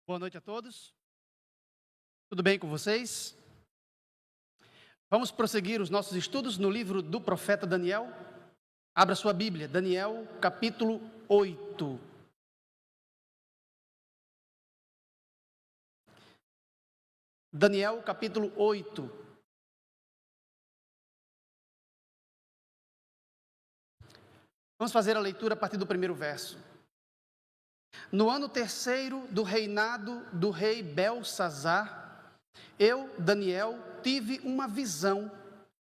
Boa noite a todos. Tudo bem com vocês? Vamos prosseguir os nossos estudos no livro do profeta Daniel. Abra sua Bíblia, Daniel, capítulo 8. Daniel, capítulo 8. Vamos fazer a leitura a partir do primeiro verso. No ano terceiro do reinado do rei Belsazar, eu, Daniel, tive uma visão,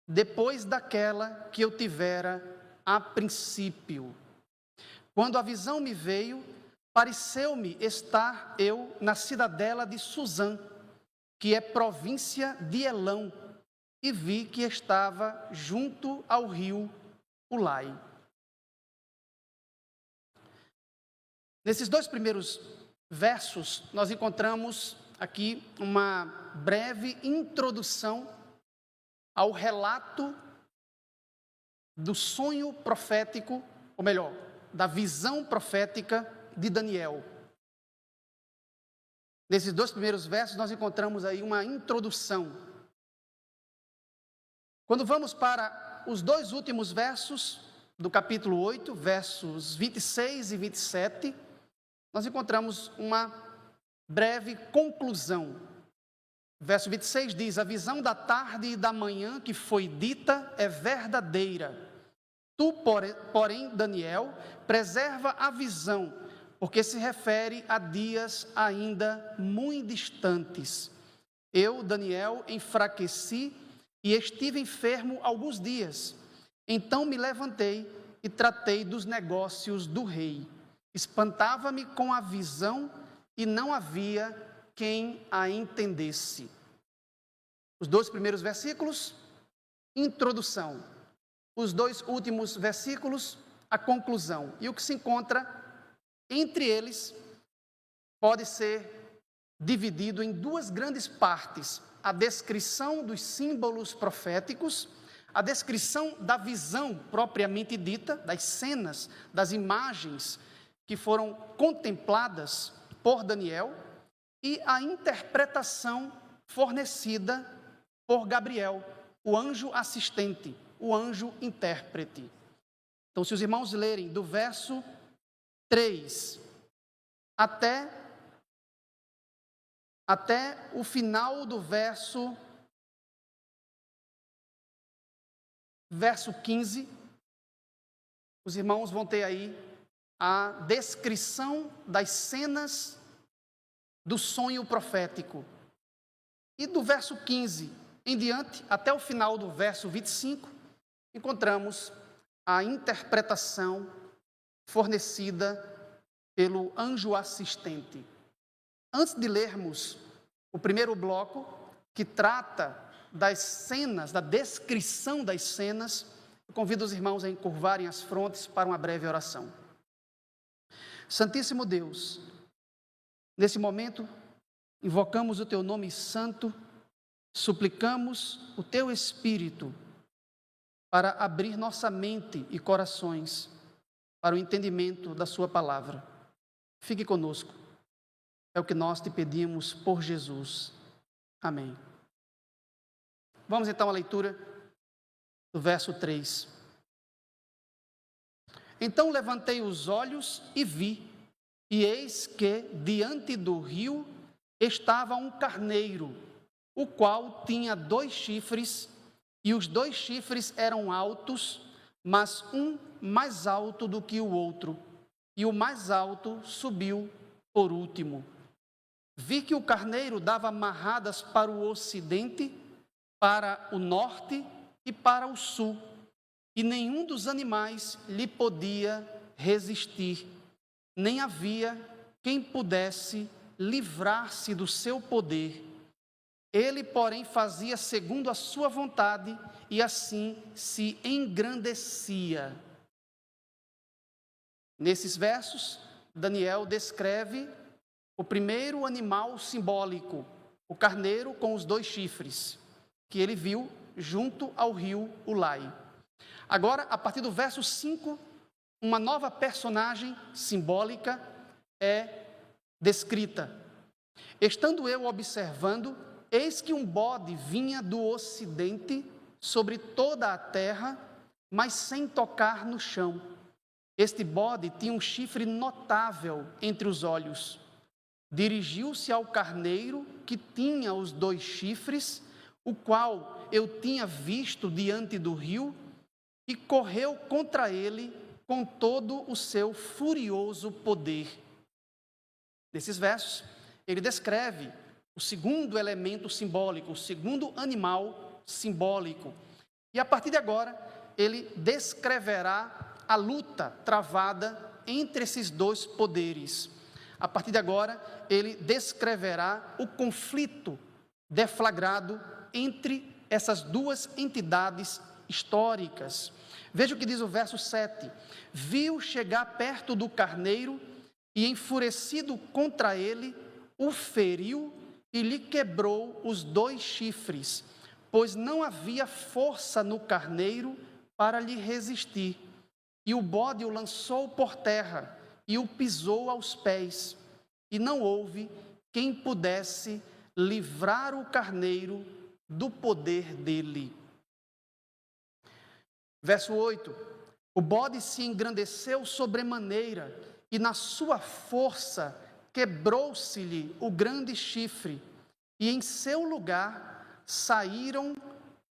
depois daquela que eu tivera a princípio. Quando a visão me veio, pareceu-me estar eu na cidadela de Suzã, que é província de Elão, e vi que estava junto ao rio Ulai. Nesses dois primeiros versos, nós encontramos aqui uma breve introdução ao relato do sonho profético, ou melhor, da visão profética de Daniel. Nesses dois primeiros versos, nós encontramos aí uma introdução. Quando vamos para os dois últimos versos do capítulo 8, versos 26 e 27, nós encontramos uma breve conclusão. Verso 26 diz: a visão da tarde e da manhã que foi dita é verdadeira. Tu, porém, Daniel, preserva a visão, porque se refere a dias ainda muito distantes. Eu, Daniel, enfraqueci e estive enfermo alguns dias. Então me levantei e tratei dos negócios do rei. Espantava-me com a visão e não havia quem a entendesse. Os dois primeiros versículos, introdução. Os dois últimos versículos, a conclusão. E o que se encontra entre eles pode ser dividido em duas grandes partes: a descrição dos símbolos proféticos, a descrição da visão propriamente dita, das cenas, das imagens que foram contempladas por Daniel, e a interpretação fornecida por Gabriel, o anjo assistente, o anjo intérprete. Então, se os irmãos lerem do verso 3 até o final do verso 15, os irmãos vão ter aí a descrição das cenas do sonho profético. E do verso 15 em diante, até o final do verso 25, encontramos a interpretação fornecida pelo anjo assistente. Antes de lermos o primeiro bloco, que trata das cenas, da descrição das cenas, eu convido os irmãos a encurvarem as frontes para uma breve oração. Santíssimo Deus, nesse momento, invocamos o Teu nome santo, suplicamos o Teu Espírito para abrir nossa mente e corações para o entendimento da Sua palavra. Fique conosco, é o que nós te pedimos por Jesus. Amém. Vamos então à leitura do verso 3. Então levantei os olhos e vi, e eis que diante do rio estava um carneiro, o qual tinha 2 chifres, e os 2 chifres eram altos, mas um mais alto do que o outro, e o mais alto subiu por último. Vi que o carneiro dava marradas para o ocidente, para o norte e para o sul, e nenhum dos animais lhe podia resistir, nem havia quem pudesse livrar-se do seu poder. Ele, porém, fazia segundo a sua vontade e assim se engrandecia. Nesses versos, Daniel descreve o primeiro animal simbólico, o carneiro com os 2 chifres, que ele viu junto ao rio Ulai. Agora, a partir do verso 5, uma nova personagem simbólica é descrita. estando eu observando, eis que um bode vinha do ocidente sobre toda a terra, mas sem tocar no chão. Este bode tinha um chifre notável entre os olhos. Dirigiu-se ao carneiro que tinha os 2 chifres, o qual eu tinha visto diante do rio, e correu contra ele com todo o seu furioso poder. Nesses versos, ele descreve o segundo elemento simbólico, o segundo animal simbólico. E a partir de agora, ele descreverá a luta travada entre esses 2 poderes. A partir de agora, ele descreverá o conflito deflagrado entre essas 2 entidades históricas. Veja o que diz o verso 7. Viu chegar perto do carneiro e, enfurecido contra ele, o feriu e lhe quebrou os 2 chifres, pois não havia força no carneiro para lhe resistir. E o bode o lançou por terra e o pisou aos pés, e não houve quem pudesse livrar o carneiro do poder dele. Verso 8: o bode se engrandeceu sobremaneira, e na sua força quebrou-se-lhe o grande chifre, e em seu lugar saíram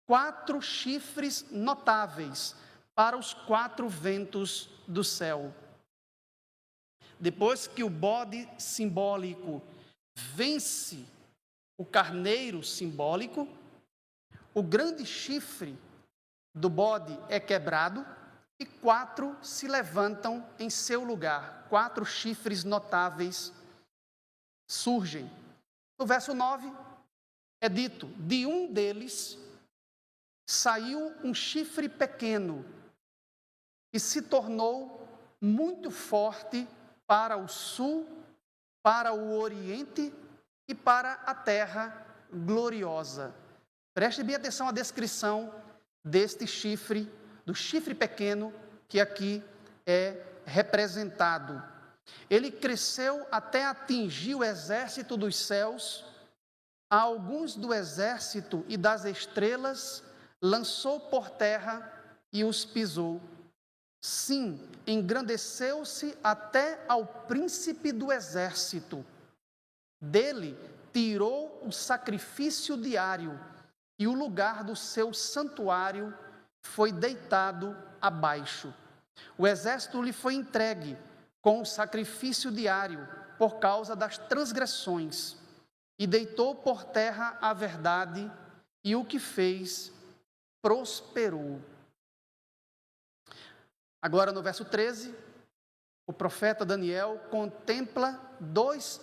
4 chifres notáveis para os 4 ventos do céu. Depois que o bode simbólico vence o carneiro simbólico, o grande chifre do bode é quebrado e 4 se levantam em seu lugar. 4 chifres notáveis surgem. No verso 9 é dito: de um deles saiu um chifre pequeno e se tornou muito forte para o sul, para o oriente e para a terra gloriosa. Preste bem atenção à descrição deste chifre, do chifre pequeno que aqui é representado. Ele cresceu até atingir o exército dos céus, a alguns do exército e das estrelas lançou por terra e os pisou. Sim, engrandeceu-se até ao príncipe do exército. Dele tirou o sacrifício diário, e o lugar do seu santuário foi deitado abaixo. O exército lhe foi entregue com o sacrifício diário por causa das transgressões, e deitou por terra a verdade, e o que fez prosperou. Agora, no verso 13, o profeta Daniel contempla 2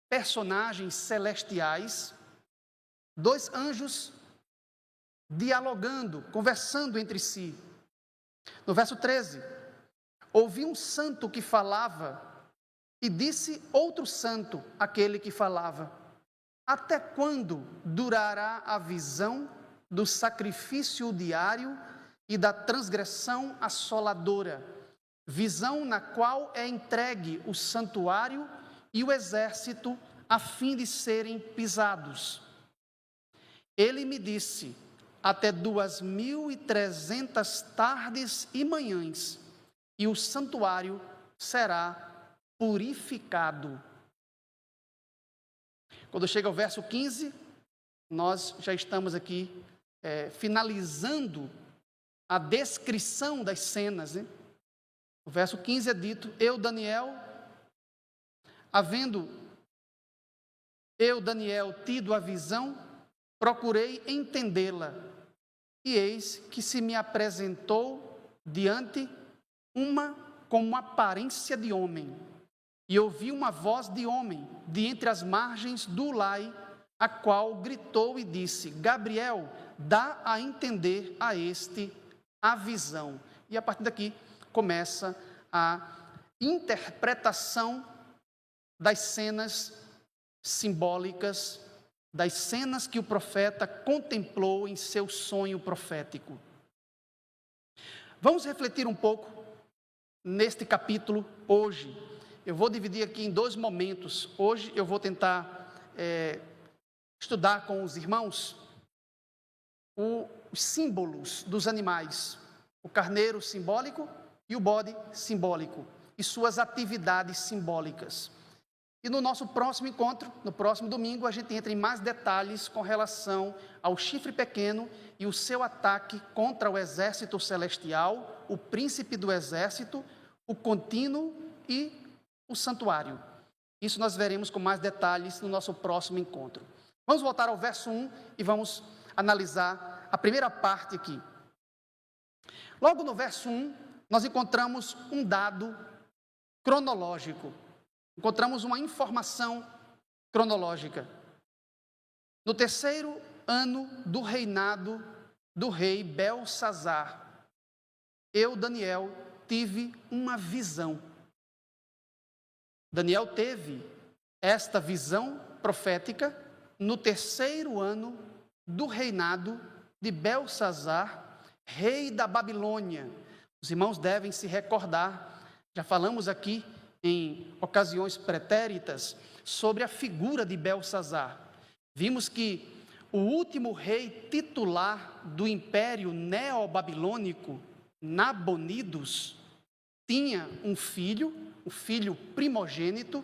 personagens celestiais, 2 anjos dialogando, conversando entre si. No verso 13, ouvi um santo que falava, e disse outro santo, aquele que falava: até quando durará a visão do sacrifício diário e da transgressão assoladora, visão na qual é entregue o santuário e o exército a fim de serem pisados? Ele me disse: até 2.300 tardes e manhãs, e o santuário será purificado. Quando chega ao verso 15, nós já estamos aqui finalizando a descrição das cenas, né? O verso 15 é dito: eu, Daniel, tido a visão, procurei entendê-la, e eis que se me apresentou diante como aparência de homem, e ouvi uma voz de homem de entre as margens do Ulai, a qual gritou e disse: Gabriel, dá a entender a este a visão. E a partir daqui começa a interpretação das cenas simbólicas, das cenas que o profeta contemplou em seu sonho profético. Vamos refletir um pouco neste capítulo hoje. eu vou dividir aqui em 2 momentos. Hoje eu vou tentar estudar com os irmãos os símbolos dos animais, o carneiro simbólico e o bode simbólico, e suas atividades simbólicas. E no nosso próximo encontro, no próximo domingo, a gente entra em mais detalhes com relação ao chifre pequeno e o seu ataque contra o exército celestial, o príncipe do exército, o contínuo e o santuário. Isso nós veremos com mais detalhes no nosso próximo encontro. Vamos voltar ao verso 1 e vamos analisar a primeira parte aqui. Logo no verso 1, nós encontramos um dado cronológico. Encontramos uma informação cronológica. No 3º ano do reinado do rei Belsazar, eu, Daniel, tive uma visão. Daniel teve esta visão profética no 3º ano do reinado de Belsazar, rei da Babilônia. Os irmãos devem se recordar, já falamos aqui em ocasiões pretéritas sobre a figura de Belsazar. Vimos que o último rei titular do império neobabilônico, Nabonidos, tinha um filho, o filho primogênito,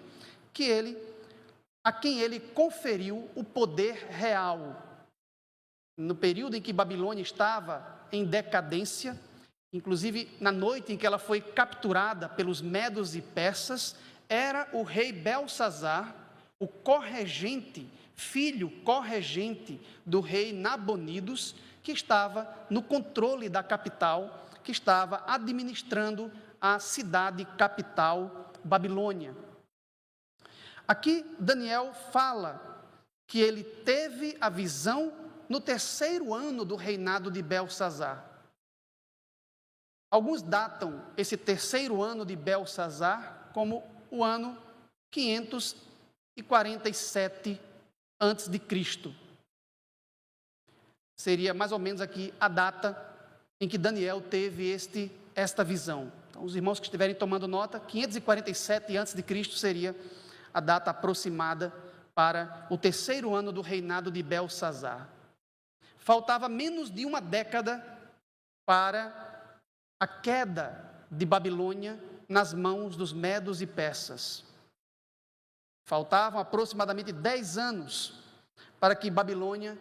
a quem ele conferiu o poder real. No período em que Babilônia estava em decadência, inclusive na noite em que ela foi capturada pelos medos e persas, era o rei Belsazar, o corregente, filho corregente do rei Nabonidos, que estava no controle da capital, que estava administrando a cidade capital, Babilônia. Aqui Daniel fala que ele teve a visão no 3º ano do reinado de Belsazar. Alguns datam esse 3º ano de Belsazar como o ano 547 a.C. Seria mais ou menos aqui a data em que Daniel teve esta visão. Então, os irmãos que estiverem tomando nota, 547 a.C. seria a data aproximada para o 3º ano do reinado de Belsazar. Faltava menos de uma década para a queda de Babilônia nas mãos dos medos e persas. Faltavam aproximadamente 10 anos para que Babilônia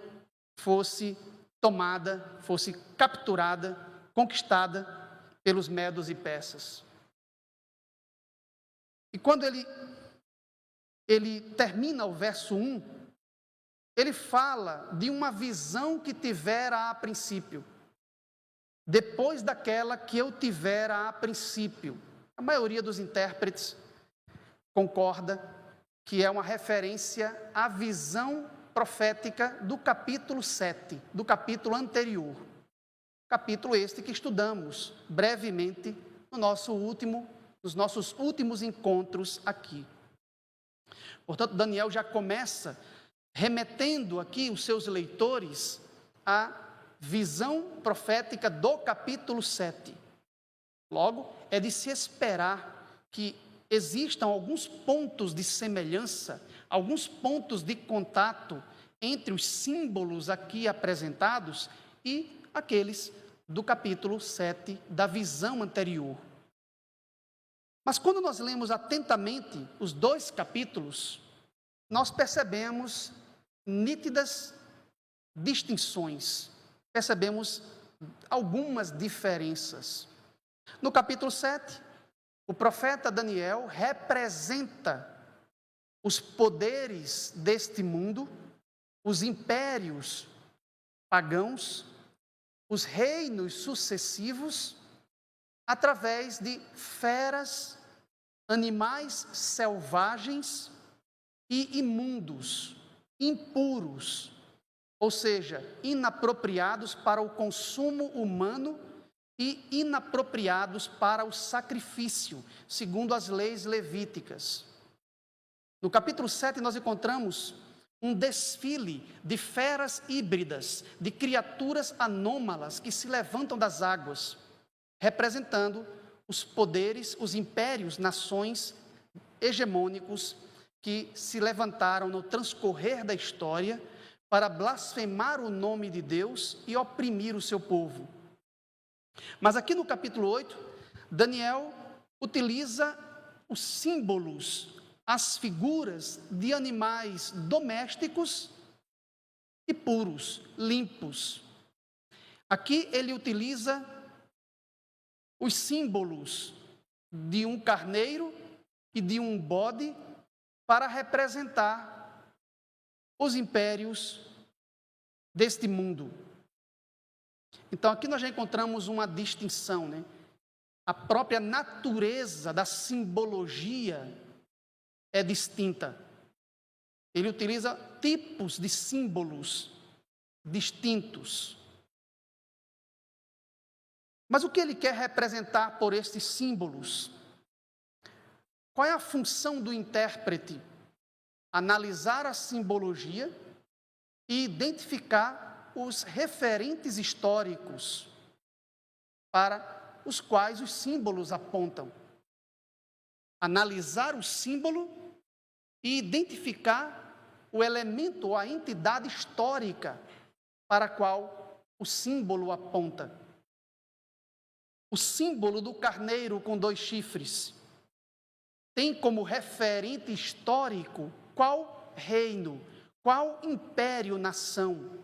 fosse tomada, fosse capturada, conquistada pelos medos e persas. E quando ele termina o verso 1, ele fala de uma visão que tivera a princípio. Depois daquela que eu tivera a princípio. A maioria dos intérpretes concorda que é uma referência à visão profética do capítulo 7, do capítulo anterior. Capítulo este que estudamos brevemente nos nossos últimos encontros aqui. Portanto, Daniel já começa remetendo aqui os seus leitores à visão profética do capítulo 7. Logo, é de se esperar que existam alguns pontos de semelhança, alguns pontos de contato entre os símbolos aqui apresentados e aqueles do capítulo 7 da visão anterior. Mas quando nós lemos atentamente os 2 capítulos, nós percebemos nítidas distinções, percebemos algumas diferenças. No capítulo 7, o profeta Daniel representa os poderes deste mundo, os impérios pagãos, os reinos sucessivos, através de feras, animais selvagens e imundos, impuros, ou seja, inapropriados para o consumo humano e inapropriados para o sacrifício, segundo as leis levíticas. No capítulo 7 nós encontramos um desfile de feras híbridas, de criaturas anômalas que se levantam das águas, representando os poderes, os impérios, nações hegemônicos que se levantaram no transcorrer da história para blasfemar o nome de Deus e oprimir o seu povo. Mas aqui no capítulo 8, Daniel utiliza os símbolos, as figuras de animais domésticos e puros, limpos. Aqui ele utiliza os símbolos de um carneiro e de um bode para representar os impérios deste mundo. Então aqui nós já encontramos uma distinção, né? A própria natureza da simbologia é distinta. Ele utiliza tipos de símbolos distintos. Mas o que ele quer representar por estes símbolos? Qual é a função do intérprete? Analisar a simbologia e identificar os referentes históricos para os quais os símbolos apontam. Analisar o símbolo e identificar o elemento ou a entidade histórica para a qual o símbolo aponta. O símbolo do carneiro com 2 chifres tem como referente histórico qual reino, qual império-nação.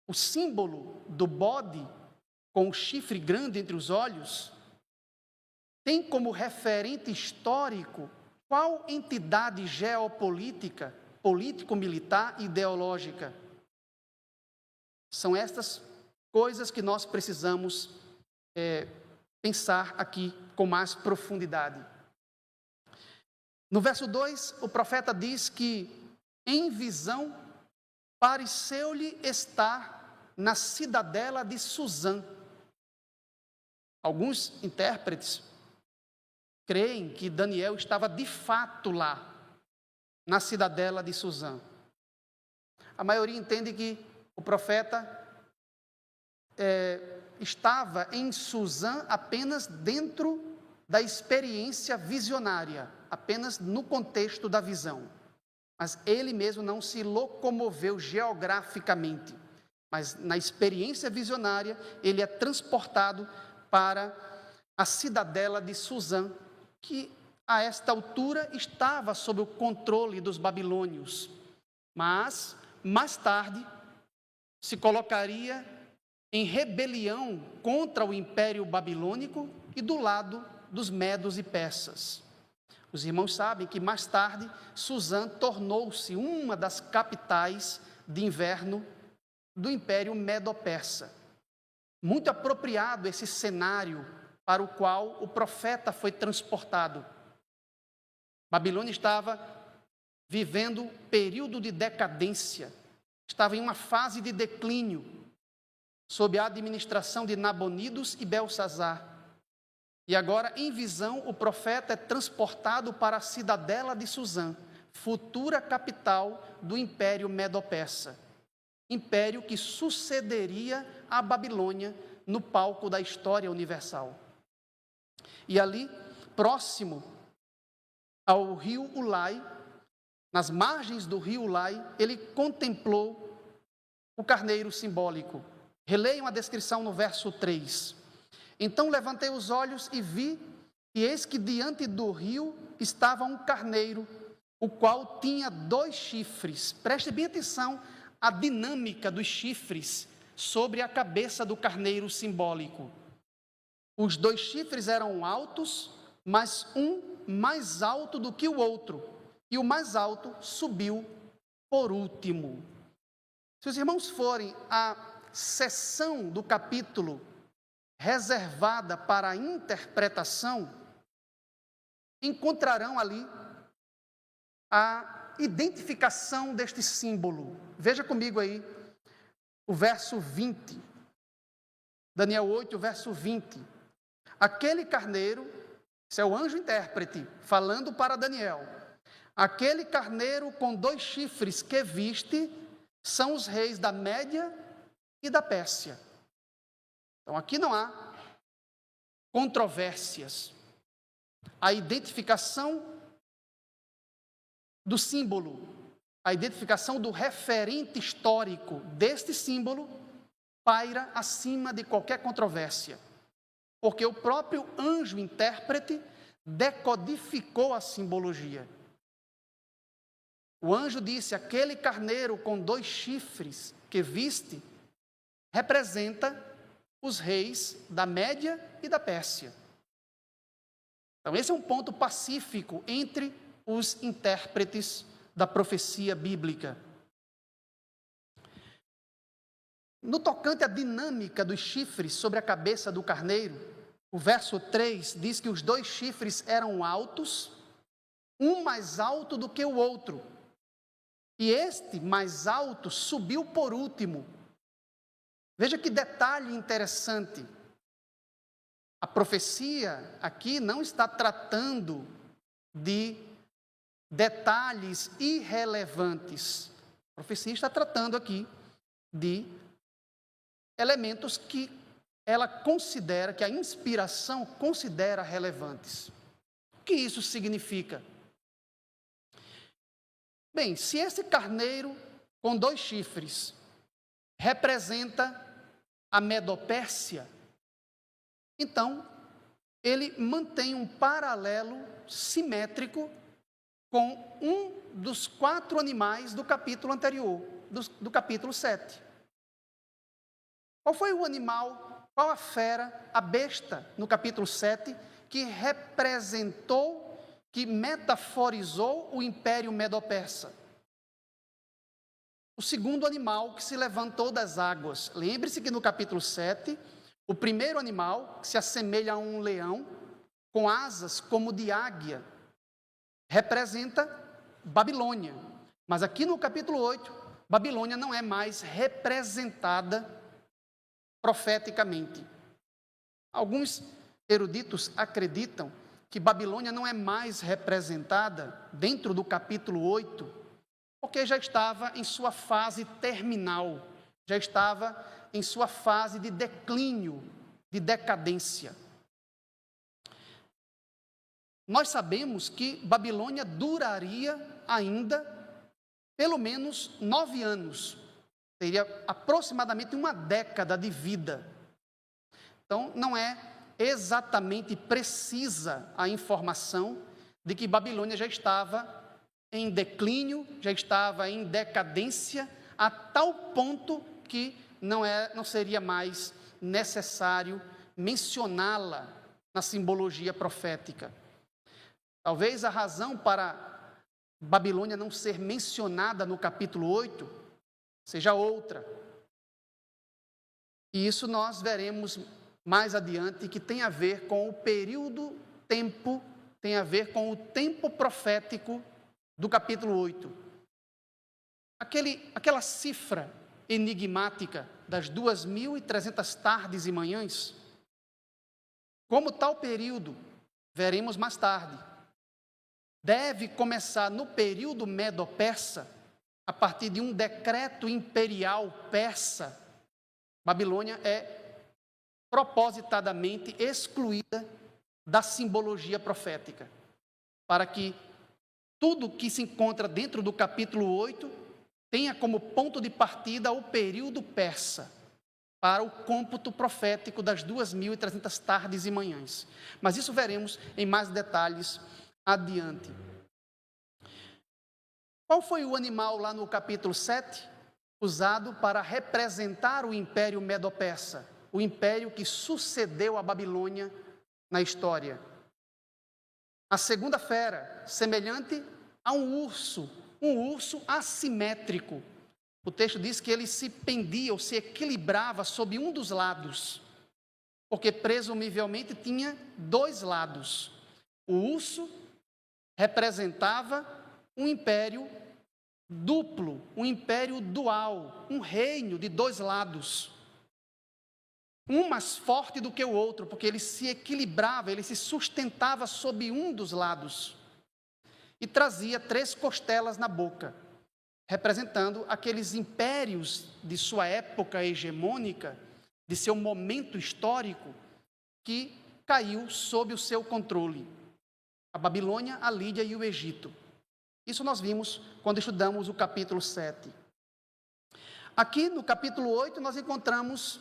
O símbolo do bode com o chifre grande entre os olhos tem como referente histórico qual entidade geopolítica, político-militar e ideológica. São estas coisas que nós precisamos pensar aqui com mais profundidade. No verso 2, o profeta diz que, em visão, pareceu-lhe estar na cidadela de Suzã. Alguns intérpretes creem que Daniel estava de fato lá, na cidadela de Suzã. A maioria entende que o profeta estava em Suzã apenas dentro da experiência visionária, apenas no contexto da visão. Mas ele mesmo não se locomoveu geograficamente, mas na experiência visionária ele é transportado para a cidadela de Suzã, que a esta altura estava sob o controle dos babilônios, mas mais tarde se colocaria em rebelião contra o Império Babilônico e do lado dos medos e persas. Os irmãos sabem que mais tarde Suzã tornou-se uma das capitais de inverno do Império Medo-Persa. Muito apropriado esse cenário para o qual o profeta foi transportado. Babilônia estava vivendo um período de decadência, estava em uma fase de declínio, sob a administração de Nabonidos e Belsazar. E agora, em visão, o profeta é transportado para a cidadela de Suzã, futura capital do Império Medo-Persa, império que sucederia a Babilônia no palco da história universal. E ali, próximo ao rio Ulai, nas margens do rio Ulai, ele contemplou o carneiro simbólico. Releiam a descrição no verso 3. Então levantei os olhos e vi, e eis que diante do rio estava um carneiro, o qual tinha 2 chifres. Preste bem atenção à dinâmica dos chifres sobre a cabeça do carneiro simbólico. Os 2 chifres eram altos, mas um mais alto do que o outro, e o mais alto subiu por último. Se os irmãos forem à seção do capítulo reservada para a interpretação, encontrarão ali a identificação deste símbolo. Veja comigo aí o verso 20, Daniel 8, verso 20. Aquele carneiro, esse é o anjo intérprete falando para Daniel, aquele carneiro com 2 chifres que viste são os reis da Média e da Pérsia. Então aqui não há controvérsias. a identificação do símbolo, a identificação do referente histórico deste símbolo paira acima de qualquer controvérsia, porque o próprio anjo intérprete decodificou a simbologia. O anjo disse: aquele carneiro com 2 chifres que viste representa os reis da Média e da Pérsia. Então, esse é um ponto pacífico entre os intérpretes da profecia bíblica. No tocante à dinâmica dos chifres sobre a cabeça do carneiro, o verso 3 diz que os 2 chifres eram altos, um mais alto do que o outro, e este mais alto subiu por último. Veja que detalhe interessante. A profecia aqui não está tratando de detalhes irrelevantes. A profecia está tratando aqui de elementos que ela considera, que a inspiração considera relevantes. O que isso significa? Bem, se esse carneiro com 2 chifres representa a Medopérsia, então ele mantém um paralelo simétrico com um dos 4 animais do capítulo anterior, do capítulo 7. Qual foi o animal, qual a fera, a besta, no capítulo 7, que representou, que metaforizou o Império Medo-Persa? O segundo animal que se levantou das águas. Lembre-se que no capítulo 7, o primeiro animal, que se assemelha a um leão, com asas como de águia, representa Babilônia. Mas aqui no capítulo 8, Babilônia não é mais representada profeticamente. Alguns eruditos acreditam que Babilônia não é mais representada dentro do capítulo 8, porque já estava em sua fase terminal, já estava em sua fase de declínio, de decadência. Nós sabemos que Babilônia duraria ainda pelo menos 9 anos, teria aproximadamente 1 década de vida. Então, não é exatamente precisa a informação de que Babilônia já estava em declínio, já estava em decadência, a tal ponto que não seria mais necessário mencioná-la na simbologia profética. Talvez a razão para Babilônia não ser mencionada no capítulo 8 seja outra. E isso nós veremos mais adiante, que tem a ver com o tempo, tem a ver com o tempo profético do capítulo 8. Aquela cifra enigmática das 2.300 tardes e manhãs, como tal período, veremos mais tarde, deve começar no período Medo-Persa, a partir de um decreto imperial persa. Babilônia é propositadamente excluída da simbologia profética, para que tudo que se encontra dentro do capítulo 8 tenha como ponto de partida o período persa, para o cômputo profético das 2.300 tardes e manhãs. Mas isso veremos em mais detalhes adiante. Qual foi o animal lá no capítulo 7, usado para representar o Império Medo-Persa, o império que sucedeu a Babilônia na história? A segunda fera, semelhante a um urso assimétrico. O texto diz que ele se pendia ou se equilibrava sob um dos lados, porque presumivelmente tinha 2 lados. O urso representava um império duplo, um império dual, um reino de 2 lados. Um mais forte do que o outro, porque ele se equilibrava, ele se sustentava sob um dos lados. E trazia 3 costelas na boca, representando aqueles impérios de sua época hegemônica, de seu momento histórico, que caiu sob o seu controle. a Babilônia, a Lídia e o Egito. Isso nós vimos quando estudamos o capítulo 7. Aqui no capítulo 8 nós encontramos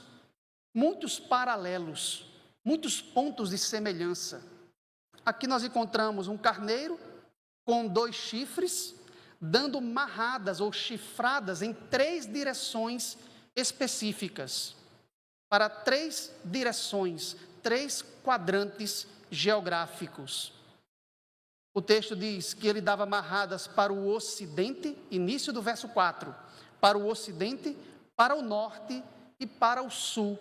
muitos paralelos, muitos pontos de semelhança. Aqui nós encontramos um carneiro com 2 chifres, dando marradas ou chifradas em 3 direções específicas, para 3 direções, 3 quadrantes geográficos. O texto diz que ele dava marradas para o ocidente, início do verso 4, para o ocidente, para o norte e para o sul.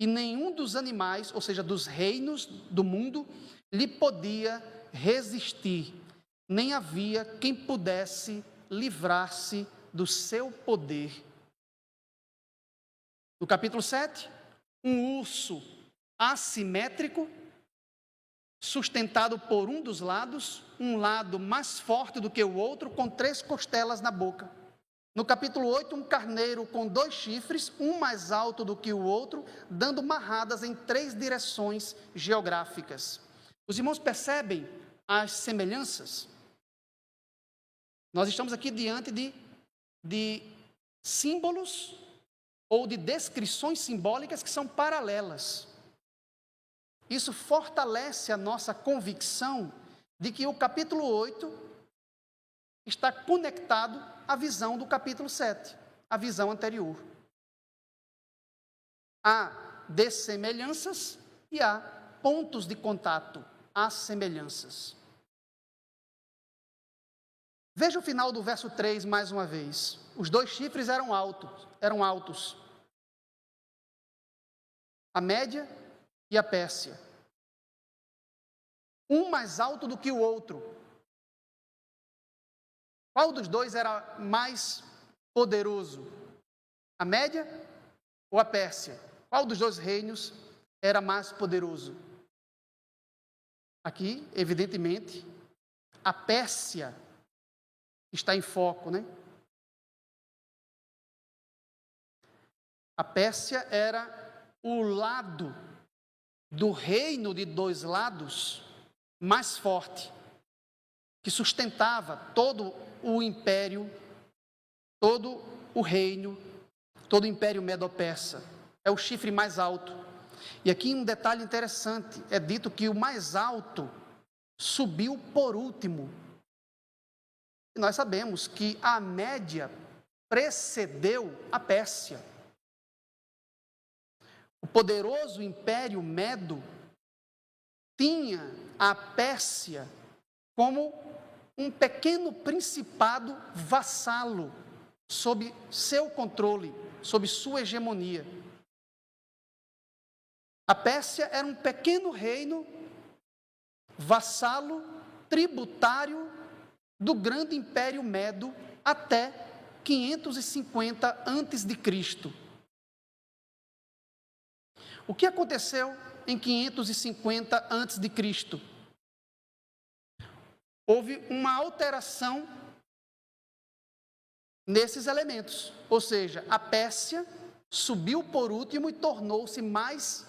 E nenhum dos animais, ou seja, dos reinos do mundo, lhe podia resistir, nem havia quem pudesse livrar-se do seu poder. No capítulo 7, um urso assimétrico, sustentado por um dos lados, um lado mais forte do que o outro, com 3 costelas na boca. No capítulo 8, um carneiro com 2 chifres, um mais alto do que o outro, dando marradas em 3 direções geográficas. Os irmãos percebem as semelhanças? Nós estamos aqui diante de símbolos ou de descrições simbólicas que são paralelas. Isso fortalece a nossa convicção de que o capítulo 8 está conectado à visão do capítulo 7, à visão anterior. Há dessemelhanças e há pontos de contato, há semelhanças. Veja o final do verso 3 mais uma vez. Os 2 chifres eram altos. A Média e a Pérsia. Um mais alto do que o outro. Qual dos 2 era mais poderoso? A Média ou a Pérsia? Qual dos 2 reinos era mais poderoso? Aqui, evidentemente, a Pérsia está em foco, né? A Pérsia era o lado do reino de 2 lados mais forte, que sustentava todo o império, todo o reino, todo o império medo-persa. É o chifre mais alto. E aqui um detalhe interessante, é dito que o mais alto subiu por último. E nós sabemos que a Média precedeu a Pérsia. O poderoso império Medo tinha a Pérsia como um pequeno principado vassalo sob seu controle, sob sua hegemonia. A Pérsia era um pequeno reino vassalo tributário do grande império Medo até 550 a.C. O que aconteceu em 550 a.C.? Houve uma alteração nesses elementos, ou seja, a Pérsia subiu por último e tornou-se mais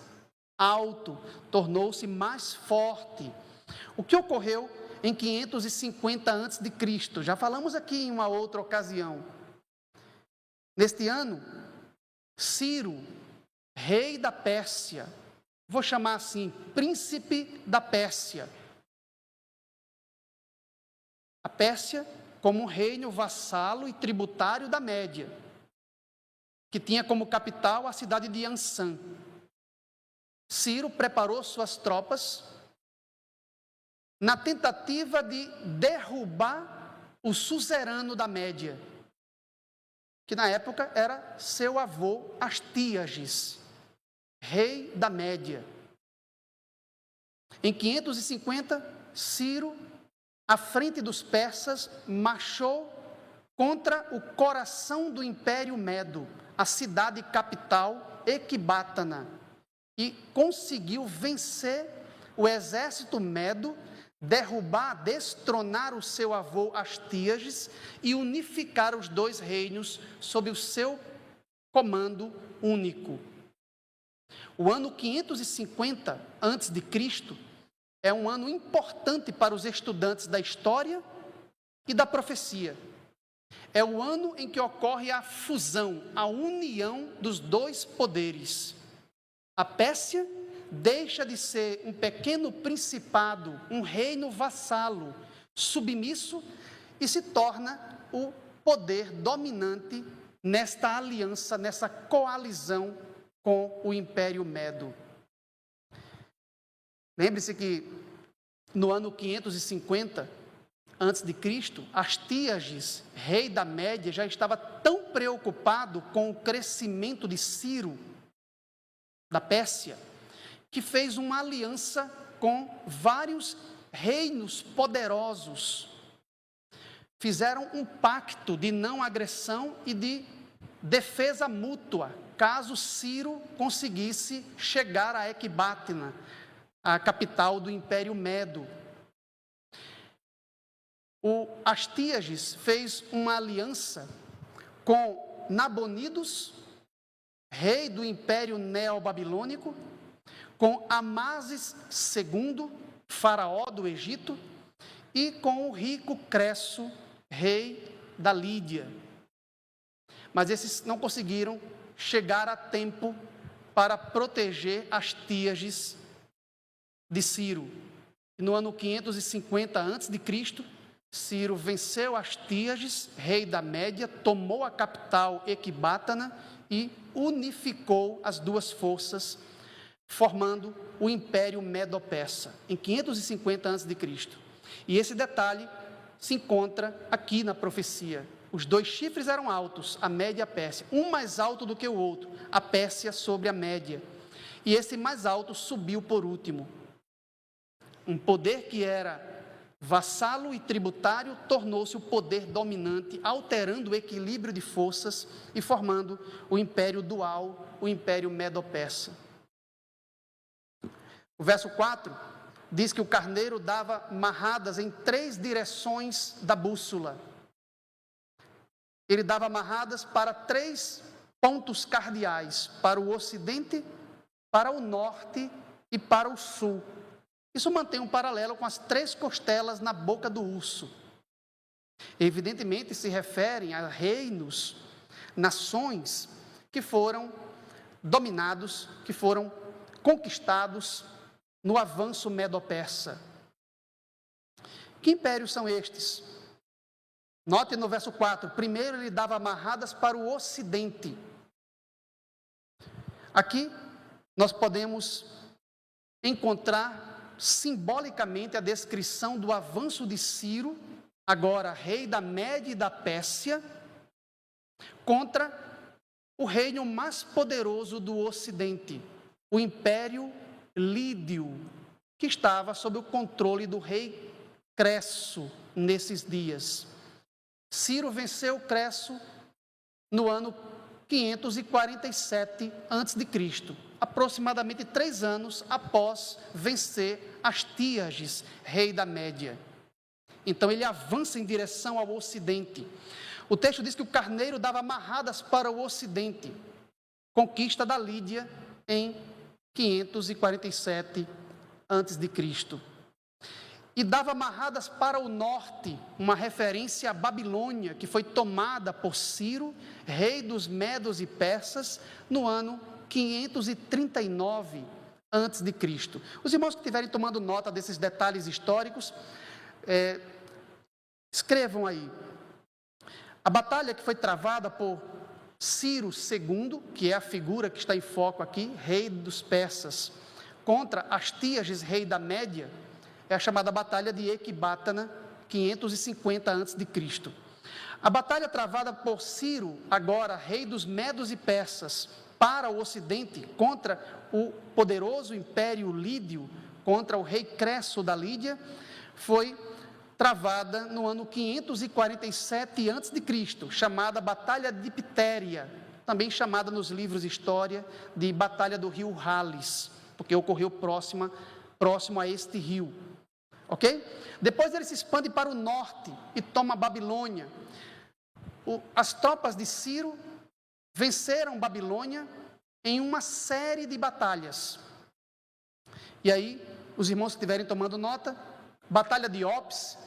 alto, tornou-se mais forte. O que ocorreu em 550 a.C.? Já falamos aqui em uma outra ocasião. Neste ano, Ciro, rei da Pérsia, vou chamar assim, príncipe da Pérsia. A Pérsia como um reino vassalo e tributário da Média, que tinha como capital a cidade de Ansã. Ciro preparou suas tropas na tentativa de derrubar o suzerano da Média, que na época era seu avô Astíages, rei da Média. Em 550, Ciro, à frente dos persas, marchou contra o coração do Império Medo, a cidade capital, Ecbátana, e conseguiu vencer o exército Medo, derrubar, destronar o seu avô Astíages e unificar os 2 reinos sob o seu comando único. O ano 550 a.C., é um ano importante para os estudantes da história e da profecia. É o ano em que ocorre a fusão, a união dos dois poderes. A Pérsia deixa de ser um pequeno principado, um reino vassalo, submisso, e se torna o poder dominante nesta aliança, nessa coalizão com o Império Medo. Lembre-se que no ano 550 a.C., Astíages, rei da Média, já estava tão preocupado com o crescimento de Ciro, da Pérsia, que fez uma aliança com vários reinos poderosos. Fizeram um pacto de não agressão e de defesa mútua, caso Ciro conseguisse chegar a Ecbátana, a capital do Império Medo. O Astíages fez uma aliança com Nabonidos, rei do Império Neobabilônico, com Amasis II, faraó do Egito, e com o rico Cresso, rei da Lídia. Mas esses não conseguiram chegar a tempo para proteger Astíages de Ciro. E no ano 550 a.C., Ciro venceu Astíages, rei da Média, tomou a capital Ecbátana e unificou as duas forças, formando o Império Medo-Persa, em 550 a.C. E esse detalhe se encontra aqui na profecia. Os dois chifres eram altos, a Média e a Pérsia, um mais alto do que o outro, a Pérsia sobre a Média. E esse mais alto subiu por último. Um poder que era vassalo e tributário tornou-se o poder dominante, alterando o equilíbrio de forças e formando o Império Dual, o Império Medo-Persa. O verso 4 diz que o carneiro dava marradas em 3 direções da bússola. Ele dava marradas para 3 pontos cardeais, para o ocidente, para o norte e para o sul. Isso mantém um paralelo com as 3 costelas na boca do urso. Evidentemente se referem a reinos, nações que foram dominados, que foram conquistados no avanço medo-persa. Que impérios são estes? Note no verso 4, primeiro ele dava amarradas para o ocidente. Aqui nós podemos encontrar simbolicamente a descrição do avanço de Ciro, agora rei da Média e da Pérsia, contra o reino mais poderoso do ocidente, o Império Lídio, que estava sob o controle do rei Cresso nesses dias. Ciro venceu Cresso no ano 547 a.C., aproximadamente 3 anos após vencer Astíages, rei da Média. Então ele avança em direção ao ocidente. O texto diz que o carneiro dava amarradas para o ocidente, conquista da Lídia em 547 a.C. E dava amarradas para o norte, uma referência à Babilônia, que foi tomada por Ciro, rei dos Medos e Persas, no ano 539 a.C. Os irmãos que estiverem tomando nota desses detalhes históricos, escrevam aí. A batalha que foi travada por Ciro II, que é a figura que está em foco aqui, rei dos persas, contra Astíages, rei da Média, é a chamada Batalha de Ecbátana, 550 a.C. A batalha travada por Ciro, agora rei dos Medos e Persas, para o ocidente, contra o poderoso Império Lídio, contra o rei Cresso da Lídia, foi travada no ano 547 a.C., chamada Batalha de Ptéria, também chamada nos livros de história de Batalha do Rio Halys, porque ocorreu próximo a este rio. Ok? Depois ele se expande para o norte e toma Babilônia. As tropas de Ciro venceram Babilônia em uma série de batalhas. E aí os irmãos que estiverem tomando nota, Batalha de Opis,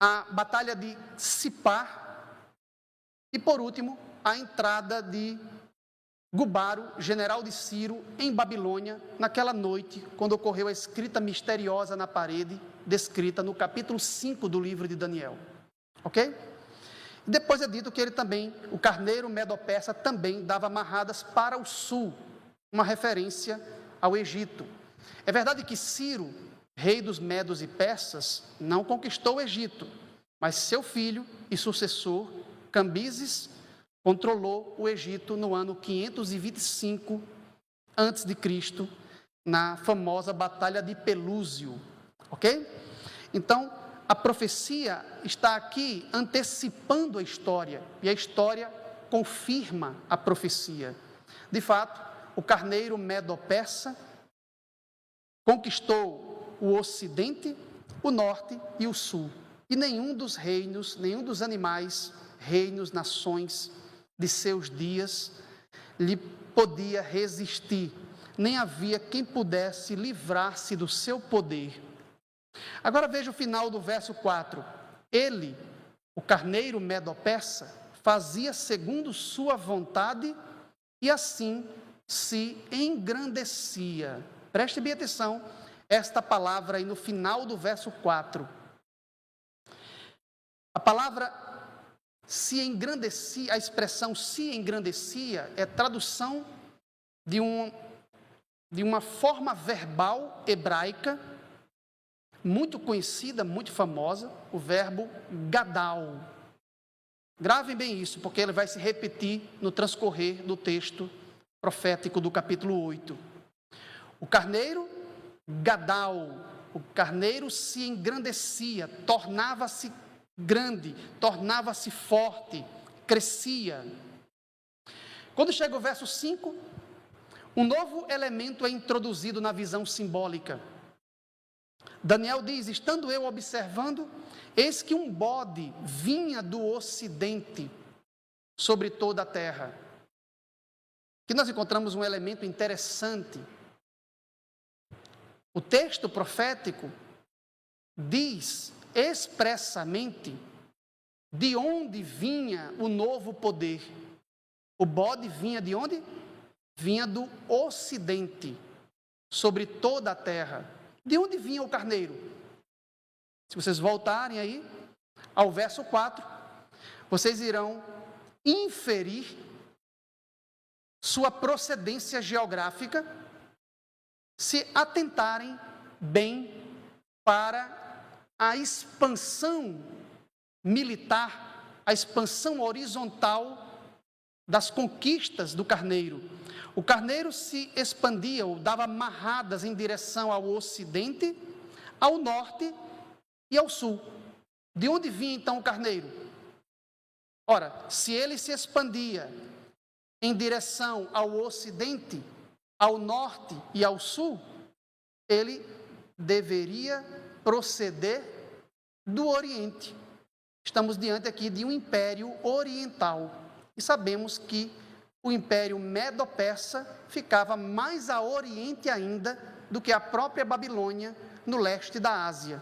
a Batalha de Sipar e, por último, a entrada de Gubaro, general de Ciro, em Babilônia, naquela noite, quando ocorreu a escrita misteriosa na parede, descrita no capítulo 5 do livro de Daniel. Ok? Depois é dito que ele também, o carneiro medo-persa, também dava amarradas para o sul, uma referência ao Egito. É verdade que Ciro, rei dos medos e persas, não conquistou o Egito, mas seu filho e sucessor, Cambises, controlou o Egito no ano 525 a.C., na famosa Batalha de Pelúzio, ok? Então, a profecia está aqui antecipando a história, e a história confirma a profecia. De fato, o carneiro medo-persa conquistou o ocidente, o norte e o sul, e nenhum dos reinos, nenhum dos animais, reinos, nações de seus dias lhe podia resistir, nem havia quem pudesse livrar-se do seu poder. Agora veja o final do verso 4. Ele, o carneiro medo-persa, fazia segundo sua vontade e assim se engrandecia. Preste bem atenção, esta palavra aí no final do verso 4. A palavra se engrandecia, a expressão se engrandecia é tradução de uma forma verbal hebraica, muito conhecida, muito famosa, o verbo gadal. Gravem bem isso, porque ele vai se repetir no transcorrer do texto profético do capítulo 8. O carneiro gadal, o carneiro se engrandecia, tornava-se grande, tornava-se forte, crescia. Quando chega o verso 5, um novo elemento é introduzido na visão simbólica. Daniel diz: estando eu observando, eis que um bode vinha do ocidente sobre toda a terra. Aqui nós encontramos um elemento interessante. O texto profético diz expressamente de onde vinha o novo poder. O bode vinha de onde? Vinha do ocidente, sobre toda a terra. De onde vinha o carneiro? Se vocês voltarem aí ao verso 4, vocês irão inferir sua procedência geográfica, se atentarem bem para a expansão militar, a expansão horizontal das conquistas do carneiro. O carneiro se expandia ou dava amarradas em direção ao ocidente, ao norte e ao sul. De onde vinha então o carneiro? Ora, se ele se expandia em direção ao ocidente, ao norte e ao sul, ele deveria proceder do Oriente. Estamos diante aqui de um império oriental e sabemos que o império medo-persa ficava mais a oriente ainda do que a própria Babilônia no leste da Ásia.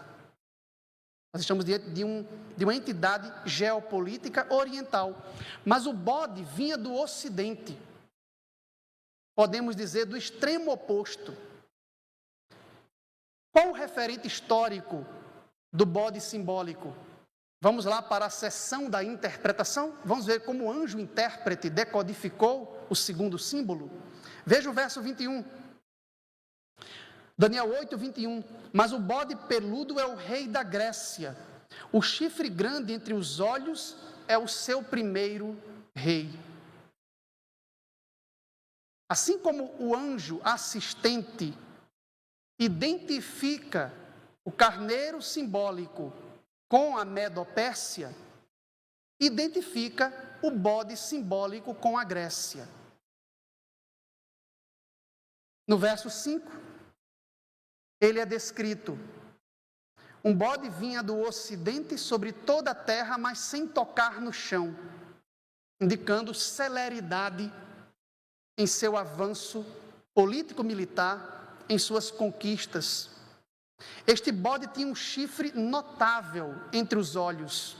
Nós estamos diante de uma entidade geopolítica oriental, mas o bode vinha do ocidente, podemos dizer do extremo oposto. Qual o referente histórico do bode simbólico? Vamos lá para a sessão da interpretação? Vamos ver como o anjo intérprete decodificou o segundo símbolo? Veja o verso 21. Daniel 8, 21. Mas o bode peludo é o rei da Grécia. O chifre grande entre os olhos é o seu primeiro rei. Assim como o anjo assistente identifica o carneiro simbólico com a Medo-Pérsia, identifica o bode simbólico com a Grécia. No verso 5, ele é descrito: um bode vinha do ocidente sobre toda a terra, mas sem tocar no chão, indicando celeridade em seu avanço político-militar, em suas conquistas. Este bode tinha um chifre notável entre os olhos.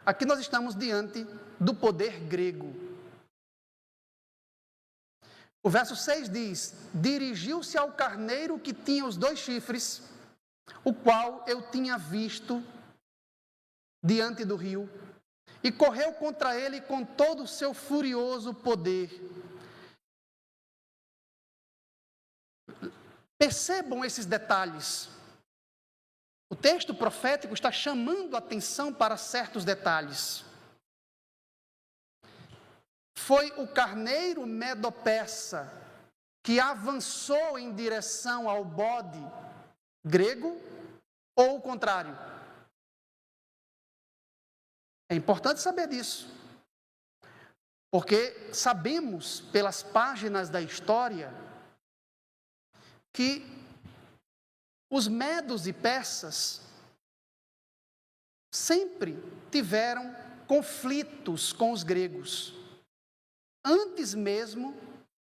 Aqui nós estamos diante do poder grego. O verso 6 diz: dirigiu-se ao carneiro que tinha os 2 chifres, o qual eu tinha visto diante do rio, e correu contra ele com todo o seu furioso poder. Percebam esses detalhes. O texto profético está chamando a atenção para certos detalhes. Foi o carneiro medo-persa que avançou em direção ao bode grego ou o contrário? É importante saber disso, porque sabemos pelas páginas da história que os medos e persas sempre tiveram conflitos com os gregos, antes mesmo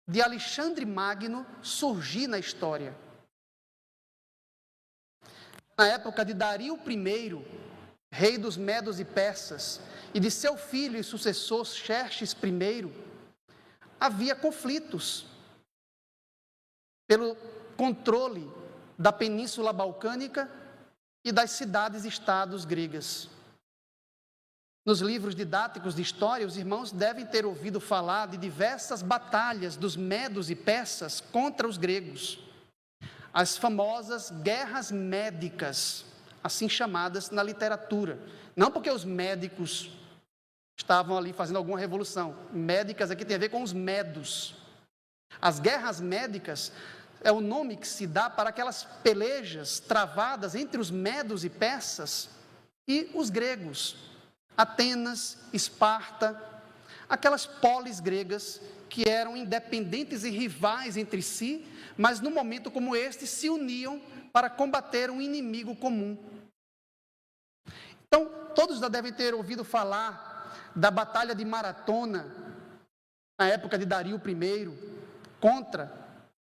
de Alexandre Magno surgir na história. Na época de Dario I, rei dos medos e persas, e de seu filho e sucessor Xerxes I, havia conflitos pelo controle da Península Balcânica e das cidades-estados gregas. Nos livros didáticos de história, os irmãos devem ter ouvido falar de diversas batalhas dos medos e persas contra os gregos. As famosas guerras médicas, assim chamadas na literatura. Não porque os médicos estavam ali fazendo alguma revolução. Médicas aqui tem a ver com os medos. As guerras médicas é o nome que se dá para aquelas pelejas travadas entre os medos e persas e os gregos. Atenas, Esparta, aquelas polis gregas que eram independentes e rivais entre si, mas num momento como este se uniam para combater um inimigo comum. Então, todos já devem ter ouvido falar da Batalha de Maratona, na época de Dario I, contra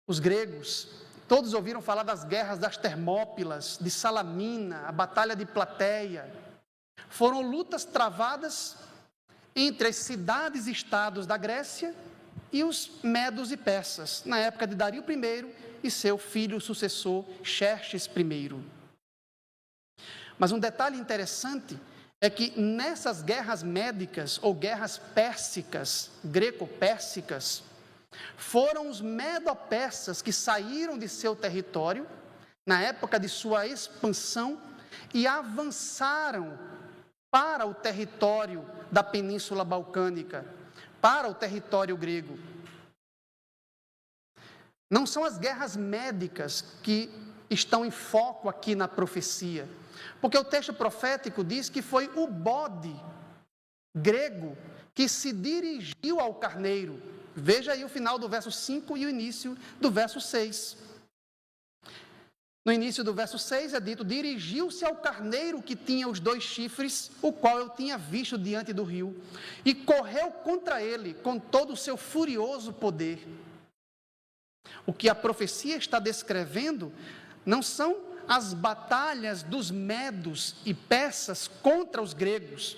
os gregos. Todos ouviram falar das guerras das Termópilas, de Salamina, a Batalha de Plateia. Foram lutas travadas entre as cidades e estados da Grécia e os medos e persas, na época de Dario I e seu filho sucessor Xerxes I. Mas um detalhe interessante é que nessas guerras médicas ou guerras pérsicas, greco-pérsicas, foram os medo-persas que saíram de seu território, na época de sua expansão, e avançaram para o território da Península Balcânica, para o território grego. Não são as guerras médicas que estão em foco aqui na profecia, porque o texto profético diz que foi o bode grego que se dirigiu ao carneiro. Veja aí o final do verso 5 e o início do verso 6. No início do verso 6 é dito: dirigiu-se ao carneiro que tinha os 2 chifres, o qual eu tinha visto diante do rio, e correu contra ele com todo o seu furioso poder. O que a profecia está descrevendo não são as batalhas dos medos e persas contra os gregos,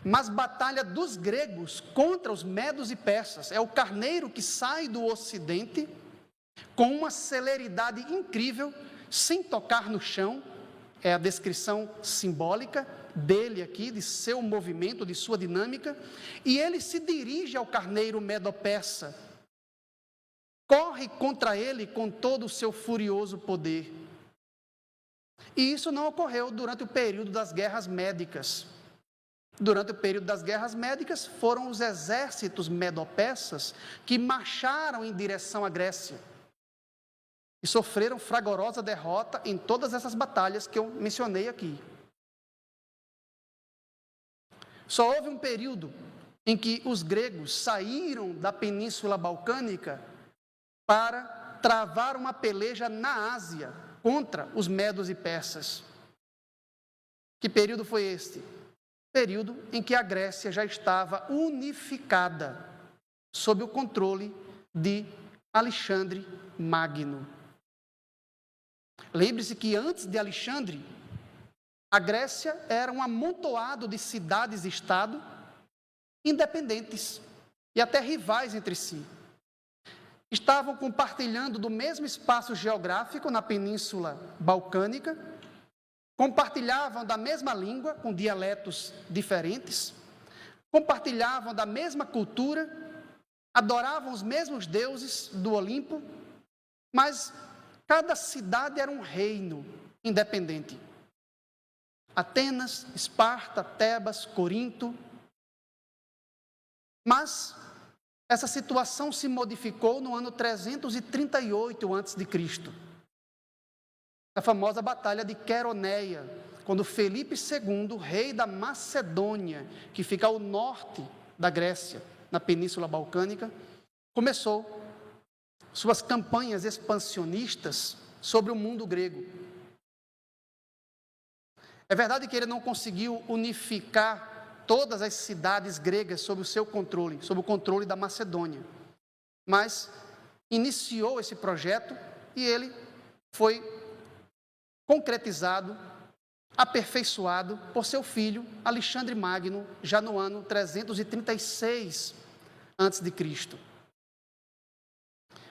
mas batalha dos gregos contra os medos e persas. É o carneiro que sai do ocidente com uma celeridade incrível, sem tocar no chão. É a descrição simbólica dele aqui, de seu movimento, de sua dinâmica, e ele se dirige ao carneiro medo-persa, corre contra ele com todo o seu furioso poder. E isso não ocorreu durante o período das guerras médicas. Durante o período das guerras médicas, foram os exércitos medo-persas que marcharam em direção à Grécia e sofreram fragorosa derrota em todas essas batalhas que eu mencionei aqui. Só houve um período em que os gregos saíram da Península Balcânica para travar uma peleja na Ásia contra os medos e persas. Que período foi este? Período em que a Grécia já estava unificada sob o controle de Alexandre Magno. Lembre-se que antes de Alexandre, a Grécia era um amontoado de cidades-estado independentes e até rivais entre si. Estavam compartilhando do mesmo espaço geográfico na Península Balcânica, compartilhavam da mesma língua, com dialetos diferentes, compartilhavam da mesma cultura, adoravam os mesmos deuses do Olimpo, mas cada cidade era um reino independente. Atenas, Esparta, Tebas, Corinto. Mas essa situação se modificou no ano 338 a.C., a famosa Batalha de Queroneia, quando Felipe II, rei da Macedônia, que fica ao norte da Grécia, na Península Balcânica, começou suas campanhas expansionistas sobre o mundo grego. É verdade que ele não conseguiu unificar todas as cidades gregas sob o seu controle, sob o controle da Macedônia, mas iniciou esse projeto e ele foi concretizado, aperfeiçoado por seu filho Alexandre Magno, já no ano 336 a.C.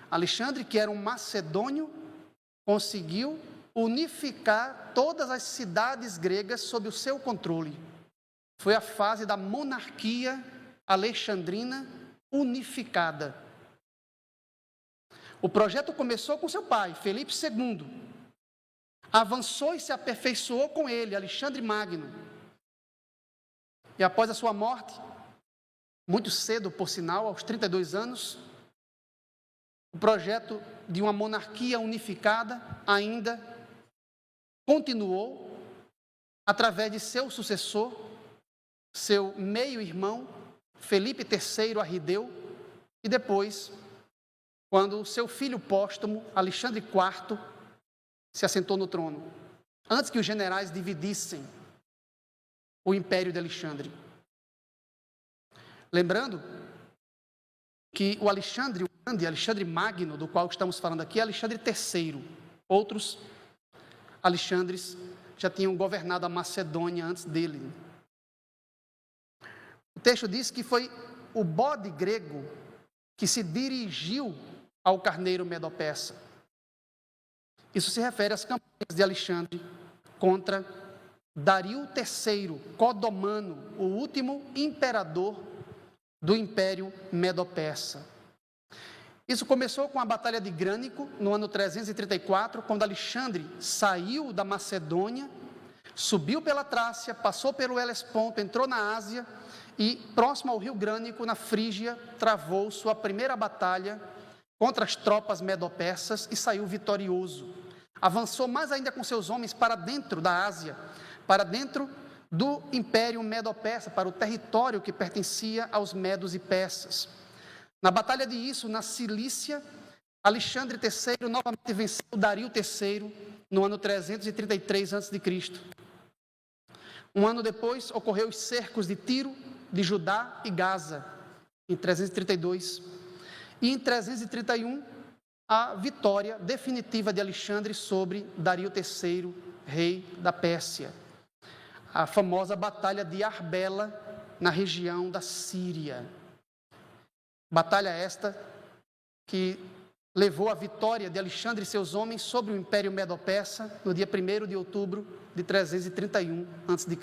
Alexandre, que era um macedônio, conseguiu unificar todas as cidades gregas sob o seu controle. Foi a fase da monarquia alexandrina unificada. O projeto começou com seu pai, Felipe II. Avançou e se aperfeiçoou com ele, Alexandre Magno. E após a sua morte, muito cedo, por sinal, aos 32 anos, o projeto de uma monarquia unificada ainda continuou através de seu sucessor, seu meio-irmão, Felipe III Arrideu, e depois, quando seu filho póstumo, Alexandre IV, se assentou no trono, antes que os generais dividissem o império de Alexandre. Lembrando que o Alexandre, o grande Alexandre Magno, do qual estamos falando aqui, é Alexandre III. Outros Alexandres já tinham governado a Macedônia antes dele. O texto diz que foi o bode grego que se dirigiu ao carneiro medo-persa. Isso se refere às campanhas de Alexandre contra Dario III, Codomano, o último imperador do Império Medo-Persa. Isso começou com a Batalha de Grânico, no ano 334, quando Alexandre saiu da Macedônia, subiu pela Trácia, passou pelo Helesponto, entrou na Ásia e, próximo ao rio Grânico, na Frígia, travou sua primeira batalha contra as tropas medo-persas e saiu vitorioso. Avançou mais ainda com seus homens para dentro da Ásia, para dentro do Império Medo-Persa, para o território que pertencia aos medos e persas. Na Batalha de Isso, na Cilícia, Alexandre III novamente venceu Dario III no ano 333 a.C. Um ano depois, ocorreu os cercos de Tiro, de Judá e Gaza, em 332. E em 331, a vitória definitiva de Alexandre sobre Dario III, rei da Pérsia. A famosa Batalha de Arbela, na região da Síria. Batalha esta que levou à vitória de Alexandre e seus homens sobre o Império Medo-Persa no dia 1º de outubro de 331 a.C.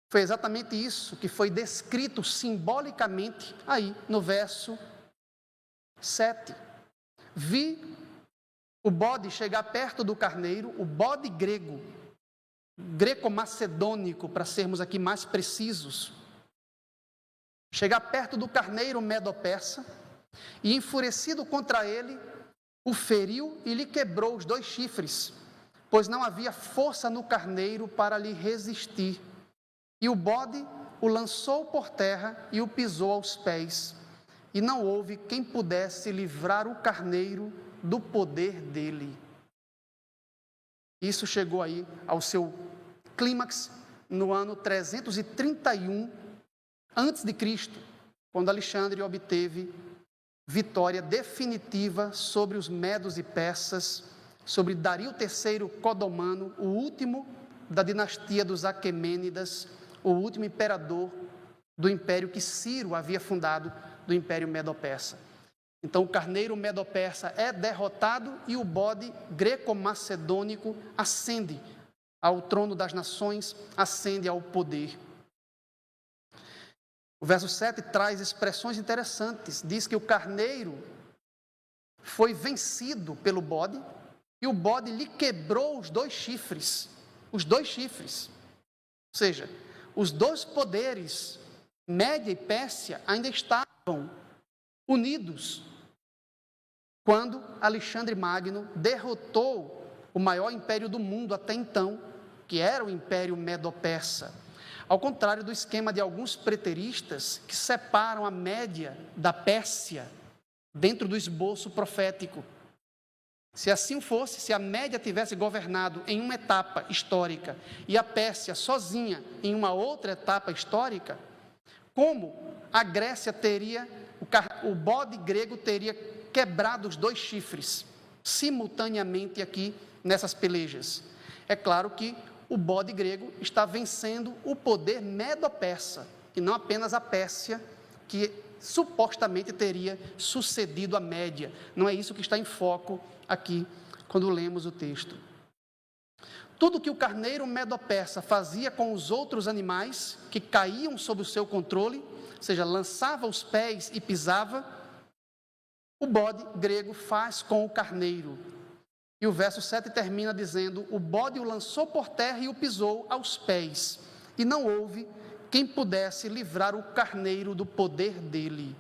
Foi exatamente isso que foi descrito simbolicamente aí no verso 7. Vi o bode chegar perto do carneiro, o bode grego, greco-macedônico, para sermos aqui mais precisos, chegar perto do carneiro medo-persa e, enfurecido contra ele, o feriu e lhe quebrou os 2 chifres, pois não havia força no carneiro para lhe resistir. E o bode o lançou por terra e o pisou aos pés, e não houve quem pudesse livrar o carneiro do poder dele. Isso chegou aí ao seu clímax no ano 331 a.C., quando Alexandre obteve vitória definitiva sobre os medos e persas, sobre Dario III Codomano, o último da dinastia dos Aquemênidas, o último imperador do império que Ciro havia fundado, do Império Medo-Persa. Então, o carneiro medo-persa é derrotado e o bode greco-macedônico ascende ao trono das nações, ascende ao poder. O verso 7 traz expressões interessantes. Diz que o carneiro foi vencido pelo bode e o bode lhe quebrou os dois chifres. Os dois chifres. Ou seja, os dois poderes, Média e Pérsia, ainda estavam unidos quando Alexandre Magno derrotou o maior império do mundo até então, que era o Império Medo-Persa. Ao contrário do esquema de alguns preteristas que separam a Média da Pérsia dentro do esboço profético. Se assim fosse, se a Média tivesse governado em uma etapa histórica e a Pérsia sozinha em uma outra etapa histórica, como a Grécia teria, o bode grego teria quebrado os dois chifres simultaneamente aqui nessas pelejas? É claro que o bode grego está vencendo o poder medo-persa, e não apenas a Pérsia, que supostamente teria sucedido a Média. Não é isso que está em foco aqui, quando lemos o texto. Tudo que o carneiro medo-persa fazia com os outros animais que caíam sob o seu controle, ou seja, lançava os pés e pisava, o bode grego faz com o carneiro. E o verso 7 termina dizendo: o bode o lançou por terra e o pisou aos pés, e não houve quem pudesse livrar o carneiro do poder dele.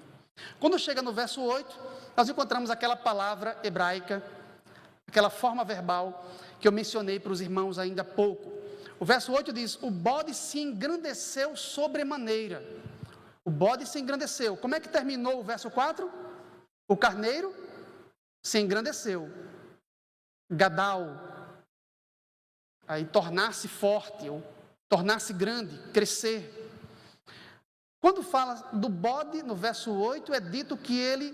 Quando chega no verso 8, nós encontramos aquela palavra hebraica, aquela forma verbal que eu mencionei para os irmãos ainda há pouco. O verso 8 diz: o bode se engrandeceu sobremaneira. O bode se engrandeceu. Como é que terminou o verso 4? O carneiro se engrandeceu. Gadal, aí tornar-se forte, ou tornar-se grande, crescer. Quando fala do bode, no verso 8, é dito que ele,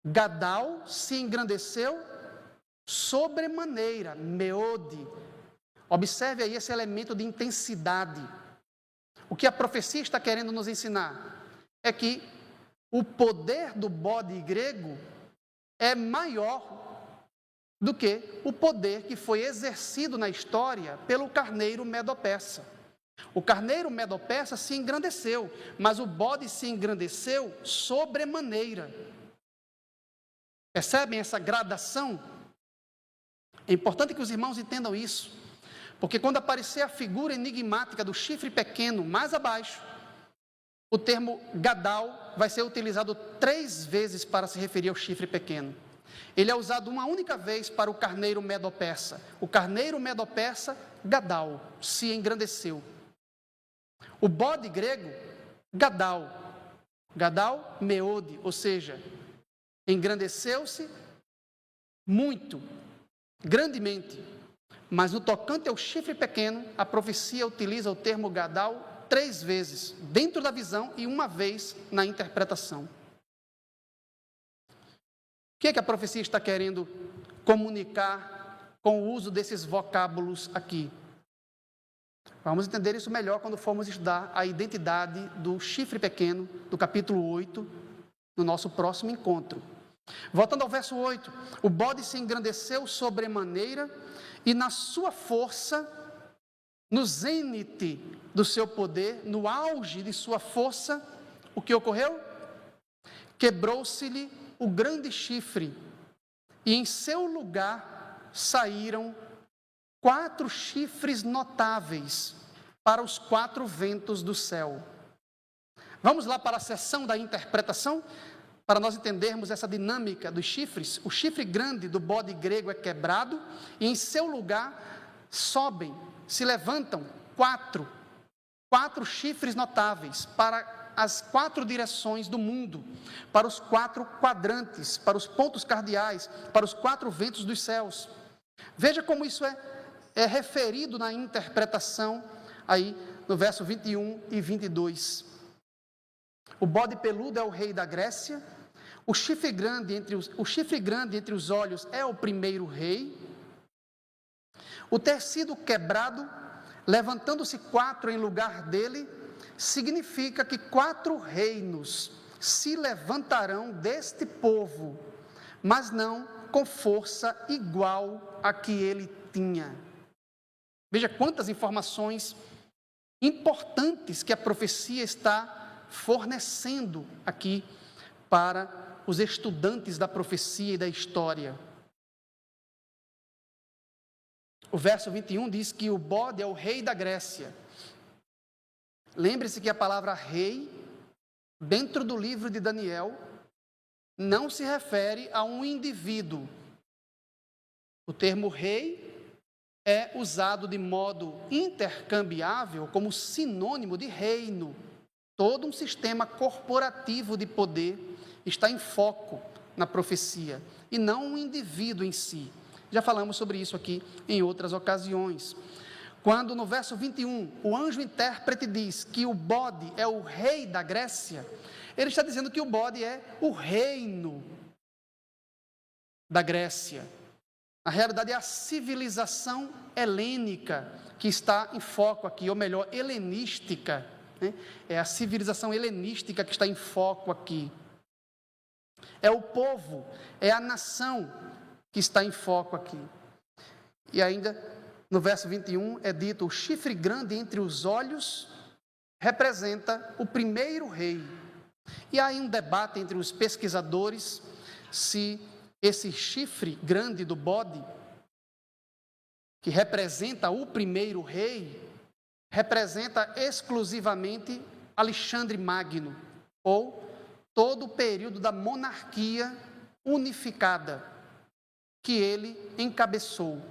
Gadal, se engrandeceu sobremaneira, meode. Observe aí esse elemento de intensidade. O que a profecia está querendo nos ensinar é que o poder do bode grego é maior do que o poder que foi exercido na história pelo carneiro medo-persa. O carneiro medo-persa se engrandeceu, mas o bode se engrandeceu sobremaneira. Percebem essa gradação? É importante que os irmãos entendam isso, porque quando aparecer a figura enigmática do chifre pequeno mais abaixo, o termo gadal vai ser utilizado 3 vezes para se referir ao chifre pequeno. Ele é usado uma única vez para o carneiro medo-persa. O carneiro medo-persa, gadal, se engrandeceu. O bode grego, gadal. Gadal, meode, ou seja, engrandeceu-se muito, grandemente. Mas no tocante ao chifre pequeno, a profecia utiliza o termo gadal 3 vezes, dentro da visão e 1 vez na interpretação. O que é que a profecia está querendo comunicar com o uso desses vocábulos aqui? Vamos entender isso melhor quando formos estudar a identidade do chifre pequeno, do capítulo 8, no nosso próximo encontro. Voltando ao verso 8, o bode se engrandeceu sobremaneira e na sua força, no zênite do seu poder, no auge de sua força, o que ocorreu? Quebrou-se-lhe o grande chifre, e em seu lugar saíram 4 chifres notáveis para os 4 ventos do céu. Vamos lá para a seção da interpretação, para nós entendermos essa dinâmica dos chifres. O chifre grande do bode grego é quebrado, e em seu lugar sobem, se levantam 4 chifres notáveis para as 4 direções do mundo, para os 4 quadrantes, para os pontos cardeais, para os 4 ventos dos céus. Veja como isso é referido na interpretação, aí no verso 21 e 22. O bode peludo é o rei da Grécia, O chifre grande entre os olhos é o primeiro rei. O ter sido quebrado, levantando-se 4 em lugar dele, significa que 4 reinos se levantarão deste povo, mas não com força igual a que ele tinha. Veja quantas informações importantes que a profecia está fornecendo aqui para os estudantes da profecia e da história. O verso 21 diz que o bode é o rei da Grécia. Lembre-se que a palavra rei, dentro do livro de Daniel, não se refere a um indivíduo. O termo rei é usado de modo intercambiável como sinônimo de reino. Todo um sistema corporativo de poder está em foco na profecia, e não um indivíduo em si. Já falamos sobre isso aqui em outras ocasiões. Quando no verso 21, o anjo intérprete diz que o bode é o rei da Grécia, ele está dizendo que o bode é o reino da Grécia. Na realidade, é a civilização helênica que está em foco aqui, ou melhor, helenística, né? É a civilização helenística que está em foco aqui. É o povo, é a nação que está em foco aqui. E ainda, no verso 21, é dito: o chifre grande entre os olhos representa o primeiro rei. E há aí um debate entre os pesquisadores se esse chifre grande do bode, que representa o primeiro rei, representa exclusivamente Alexandre Magno, ou todo o período da monarquia unificada que ele encabeçou.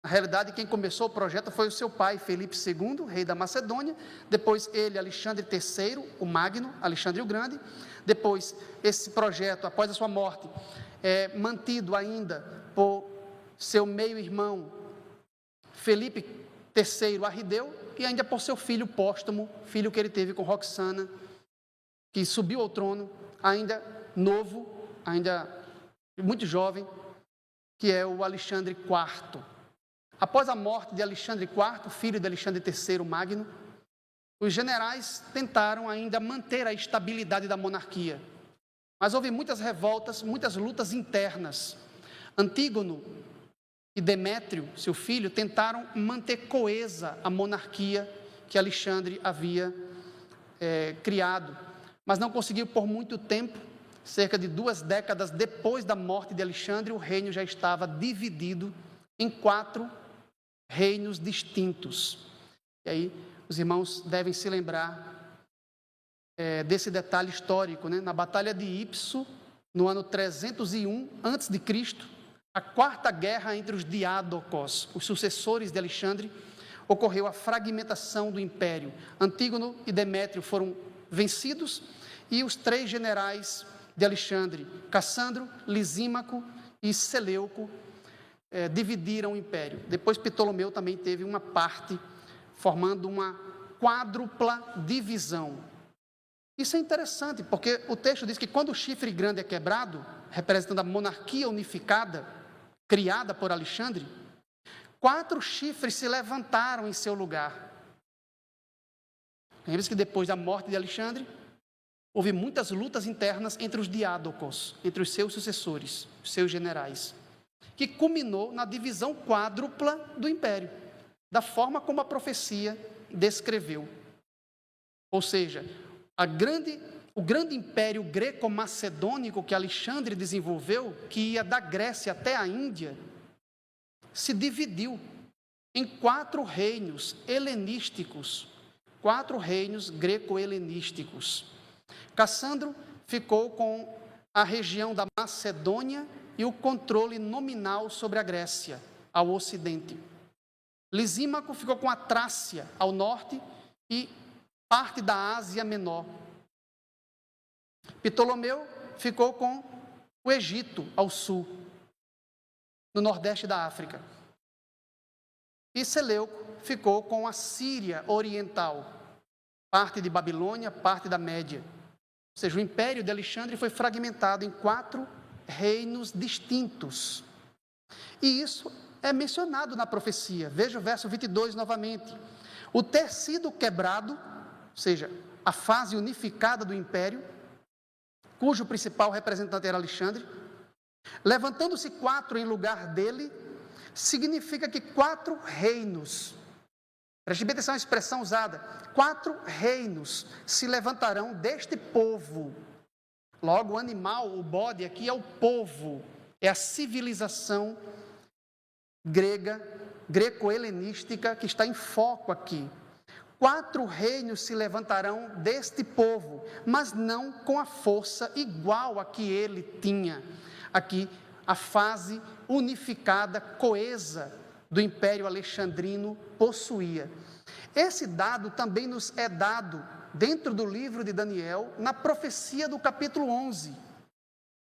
Na realidade, quem começou o projeto foi o seu pai, Felipe II, rei da Macedônia, depois ele, Alexandre III, o Magno, Alexandre o Grande, depois esse projeto, após a sua morte, é mantido ainda por seu meio-irmão, Felipe III Arrideu, e ainda por seu filho póstumo, filho que ele teve com Roxana, que subiu ao trono, ainda novo, ainda muito jovem, que é o Alexandre IV. Após a morte de Alexandre IV, filho de Alexandre III Magno, os generais tentaram ainda manter a estabilidade da monarquia, mas houve muitas revoltas, muitas lutas internas. Antígono e Demétrio, seu filho, tentaram manter coesa a monarquia que Alexandre havia criado, mas não conseguiu por muito tempo. Cerca de 2 décadas depois da morte de Alexandre, o reino já estava dividido em 4 reinos distintos. E aí, os irmãos devem se lembrar desse detalhe histórico, né? Na Batalha de Ipso, no ano 301 a.C., a 4ª guerra entre os diádocos, os sucessores de Alexandre, ocorreu a fragmentação do império. Antígono e Demétrio foram vencidos e os 3 generais de Alexandre, Cassandro, Lisímaco e Seleuco, dividiram o império. Depois Ptolomeu também teve uma parte, formando uma quádrupla divisão. Isso é interessante, porque o texto diz que quando o chifre grande é quebrado, representando a monarquia unificada, criada por Alexandre, 4 chifres se levantaram em seu lugar. Lembre-se que depois da morte de Alexandre, houve muitas lutas internas entre os diádocos, entre os seus sucessores, os seus generais, que culminou na divisão quádrupla do império, da forma como a profecia descreveu. Ou seja, o grande império greco-macedônico que Alexandre desenvolveu, que ia da Grécia até a Índia, se dividiu em 4 reinos helenísticos, 4 reinos greco-helenísticos. Cassandro ficou com a região da Macedônia e o controle nominal sobre a Grécia, ao ocidente. Lisímaco ficou com a Trácia, ao norte, e parte da Ásia Menor. Ptolomeu ficou com o Egito, ao sul, no nordeste da África. E Seleuco ficou com a Síria Oriental, parte de Babilônia, parte da Média. ou seja, o império de Alexandre foi fragmentado em 4 reinos distintos. E isso é mencionado na profecia. Veja o verso 22 novamente. O ter sido quebrado, ou seja, a fase unificada do império, cujo principal representante era Alexandre, levantando-se 4 em lugar dele, significa que 4 reinos, preste bem atenção à expressão usada, 4 reinos se levantarão deste povo. Logo, o animal, o bode aqui é o povo, é a civilização grega, greco-helenística que está em foco aqui. 4 reinos se levantarão deste povo, mas não com a força igual a que ele tinha. Aqui, a fase unificada, coesa do Império Alexandrino possuía. Esse dado também nos é dado dentro do livro de Daniel, na profecia do capítulo 11,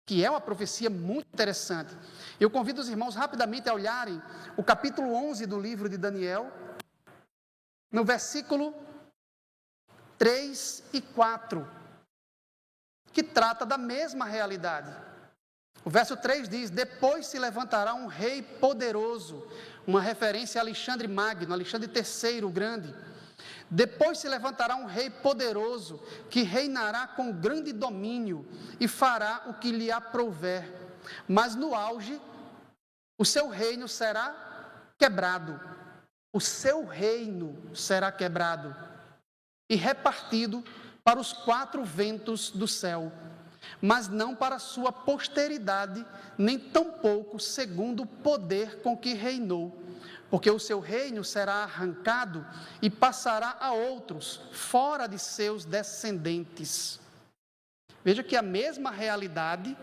que é uma profecia muito interessante. Eu convido os irmãos rapidamente a olharem o capítulo 11 do livro de Daniel, no versículo 3 e 4, que trata da mesma realidade. O verso 3 diz: depois se levantará um rei poderoso, uma referência a Alexandre Magno, Alexandre III o Grande. Depois se levantará um rei poderoso, que reinará com grande domínio e fará o que lhe aprouver. Mas no auge, o seu reino será quebrado. O seu reino será quebrado e repartido para os 4 ventos do céu, mas não para sua posteridade, nem tampouco segundo o poder com que reinou, porque o seu reino será arrancado e passará a outros, fora de seus descendentes. Veja que a mesma realidade,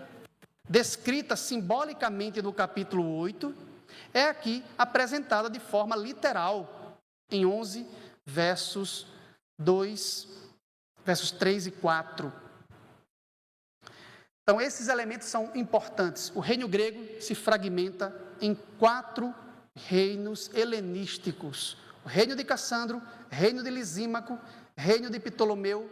descrita simbolicamente no capítulo 8, é aqui apresentada de forma literal, em 11 versos 3 e 4. Então, esses elementos são importantes. O reino grego se fragmenta em 4 reinos helenísticos: o reino de Cassandro, reino de Lisímaco, reino de Ptolomeu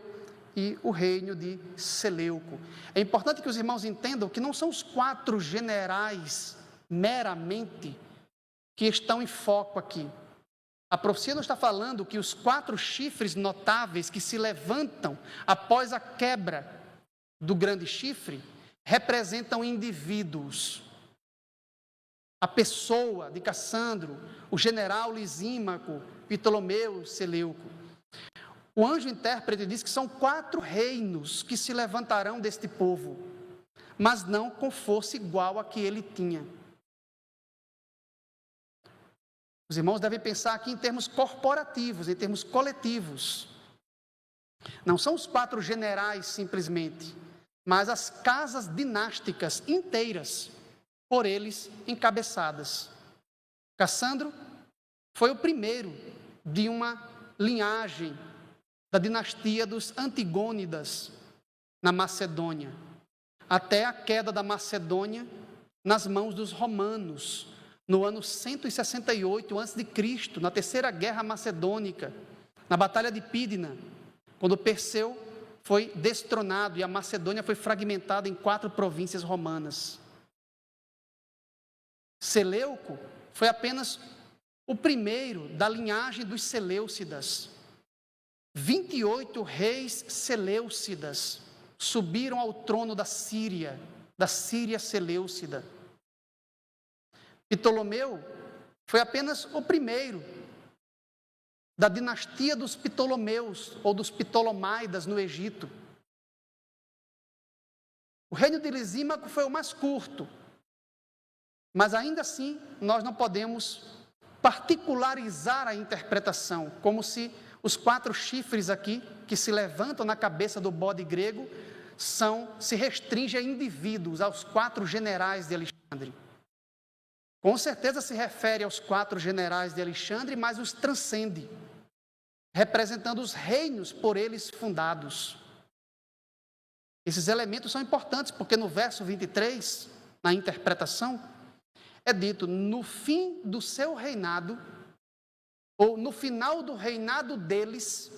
e o reino de Seleuco. É importante que os irmãos entendam que não são os 4 generais meramente que estão em foco aqui. A profecia não está falando que os 4 chifres notáveis que se levantam após a quebra do grande chifre representam indivíduos. A pessoa de Cassandro, o general Lisímaco, Ptolomeu, Seleuco. O anjo intérprete diz que são 4 reinos que se levantarão deste povo, mas não com força igual a que ele tinha. Os irmãos devem pensar aqui em termos corporativos, em termos coletivos. Não são os 4 generais simplesmente, mas as casas dinásticas inteiras, por eles encabeçadas. Cassandro foi o primeiro de uma linhagem da dinastia dos Antigônidas na Macedônia, até a queda da Macedônia nas mãos dos romanos, no ano 168 a.C., na Terceira Guerra Macedônica, na Batalha de Pídina, quando Perseu foi destronado e a Macedônia foi fragmentada em 4 províncias romanas. Seleuco foi apenas o primeiro da linhagem dos Seleucidas. 28 reis Seleucidas subiram ao trono da Síria Seleucida. Ptolomeu foi apenas o primeiro da dinastia dos Ptolomeus, ou dos Ptolomaidas no Egito. O reino de Lisímaco foi o mais curto, mas ainda assim nós não podemos particularizar a interpretação, como se os 4 chifres aqui, que se levantam na cabeça do bode grego, se restringem a indivíduos, aos 4 generais de Alexandre. Com certeza se refere aos 4 generais de Alexandre, mas os transcende, representando os reinos por eles fundados. Esses elementos são importantes, porque no verso 23, na interpretação, é dito: no fim do seu reinado, ou no final do reinado deles,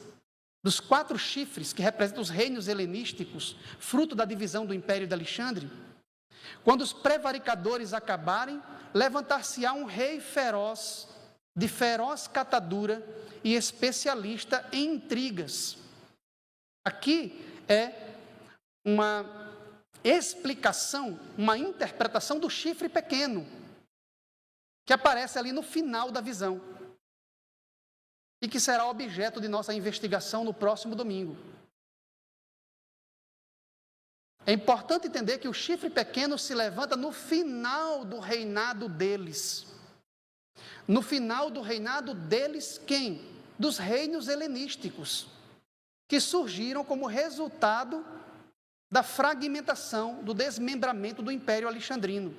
dos 4 chifres que representam os reinos helenísticos, fruto da divisão do Império de Alexandre, quando os prevaricadores acabarem, levantar-se-á um rei feroz, de feroz catadura e especialista em intrigas. Aqui é uma explicação, uma interpretação do chifre pequeno, que aparece ali no final da visão, e que será objeto de nossa investigação no próximo domingo. É importante entender que o chifre pequeno se levanta no final do reinado deles. No final do reinado deles, quem? Dos reinos helenísticos, que surgiram como resultado da fragmentação, do desmembramento do Império Alexandrino.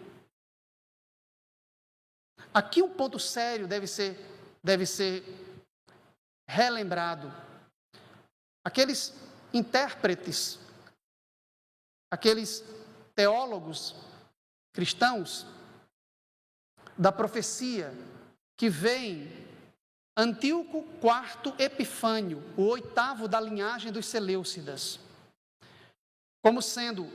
Aqui um ponto sério deve ser relembrado. Aqueles intérpretes, aqueles teólogos cristãos da profecia que veem Antíoco IV Epifânio, o 8º da linhagem dos Seleucidas, como sendo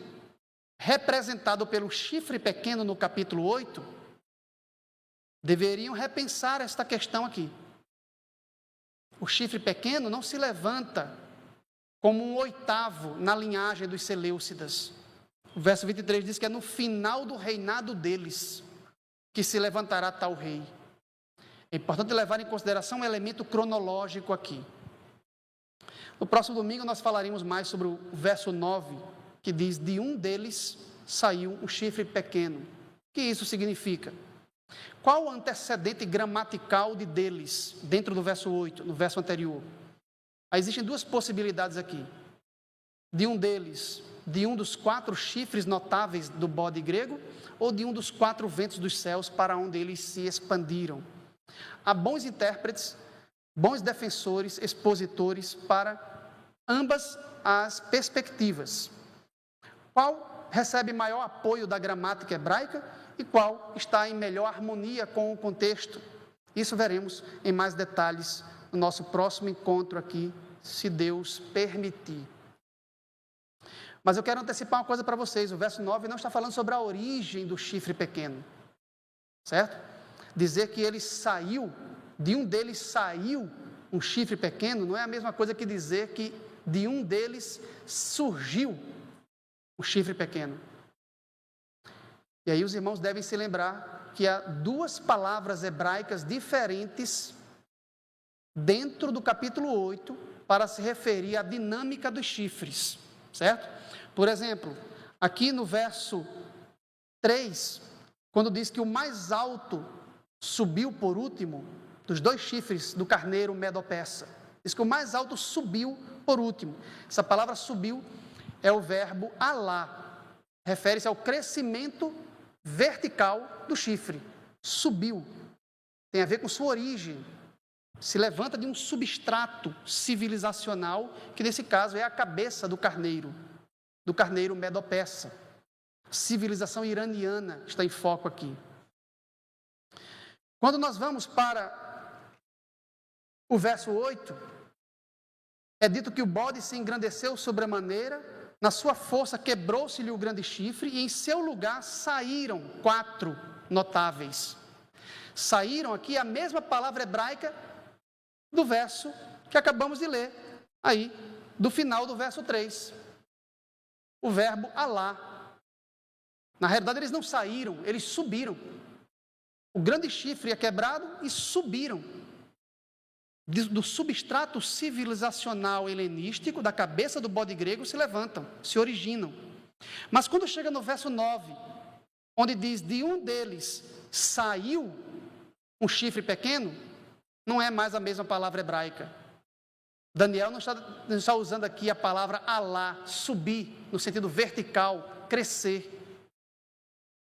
representado pelo chifre pequeno no capítulo 8, deveriam repensar esta questão aqui. O chifre pequeno não se levanta como um 8º na linhagem dos Seleucidas. O verso 23 diz que é no final do reinado deles que se levantará tal rei. É importante levar em consideração um elemento cronológico aqui. No próximo domingo nós falaremos mais sobre o verso 9, que diz: de um deles saiu um chifre pequeno. O que isso significa? Qual o antecedente gramatical de deles, dentro do verso 8, no verso anterior? Existem 2 possibilidades aqui. De um deles, de um dos 4 chifres notáveis do bode grego, ou de um dos 4 ventos dos céus para onde eles se expandiram. Há bons intérpretes, bons defensores, expositores para ambas as perspectivas. Qual recebe maior apoio da gramática hebraica e qual está em melhor harmonia com o contexto? Isso veremos em mais detalhes no nosso próximo encontro aqui, se Deus permitir. Mas eu quero antecipar uma coisa para vocês: o verso 9 não está falando sobre a origem do chifre pequeno, certo? Dizer que ele saiu, de um deles saiu um chifre pequeno, não é a mesma coisa que dizer que de um deles surgiu o chifre pequeno. E aí os irmãos devem se lembrar que há 2 palavras hebraicas diferentes dentro do capítulo 8 para se referir à dinâmica dos chifres, certo? Por exemplo, aqui no verso 3, quando diz que o mais alto subiu por último, dos 2 chifres do carneiro medo-persa, diz que o mais alto subiu por último. Essa palavra subiu é o verbo alá, refere-se ao crescimento vertical do chifre. Subiu, tem a ver com sua origem, se levanta de um substrato civilizacional, que nesse caso é a cabeça do carneiro medo-persa. Civilização iraniana está em foco aqui. Quando nós vamos para o verso 8, é dito que o bode se engrandeceu sobremaneira, na sua força quebrou-se-lhe o grande chifre, e em seu lugar saíram 4 notáveis. Saíram aqui a mesma palavra hebraica do verso que acabamos de ler, aí, do final do verso 3. O verbo alá. Na realidade, eles não saíram, eles subiram. O grande chifre é quebrado e subiram. Do substrato civilizacional helenístico, da cabeça do bode grego, se levantam, se originam. Mas quando chega no verso 9, onde diz: de um deles saiu um chifre pequeno, não é mais a mesma palavra hebraica. Daniel não está usando aqui a palavra alá, subir, no sentido vertical, crescer.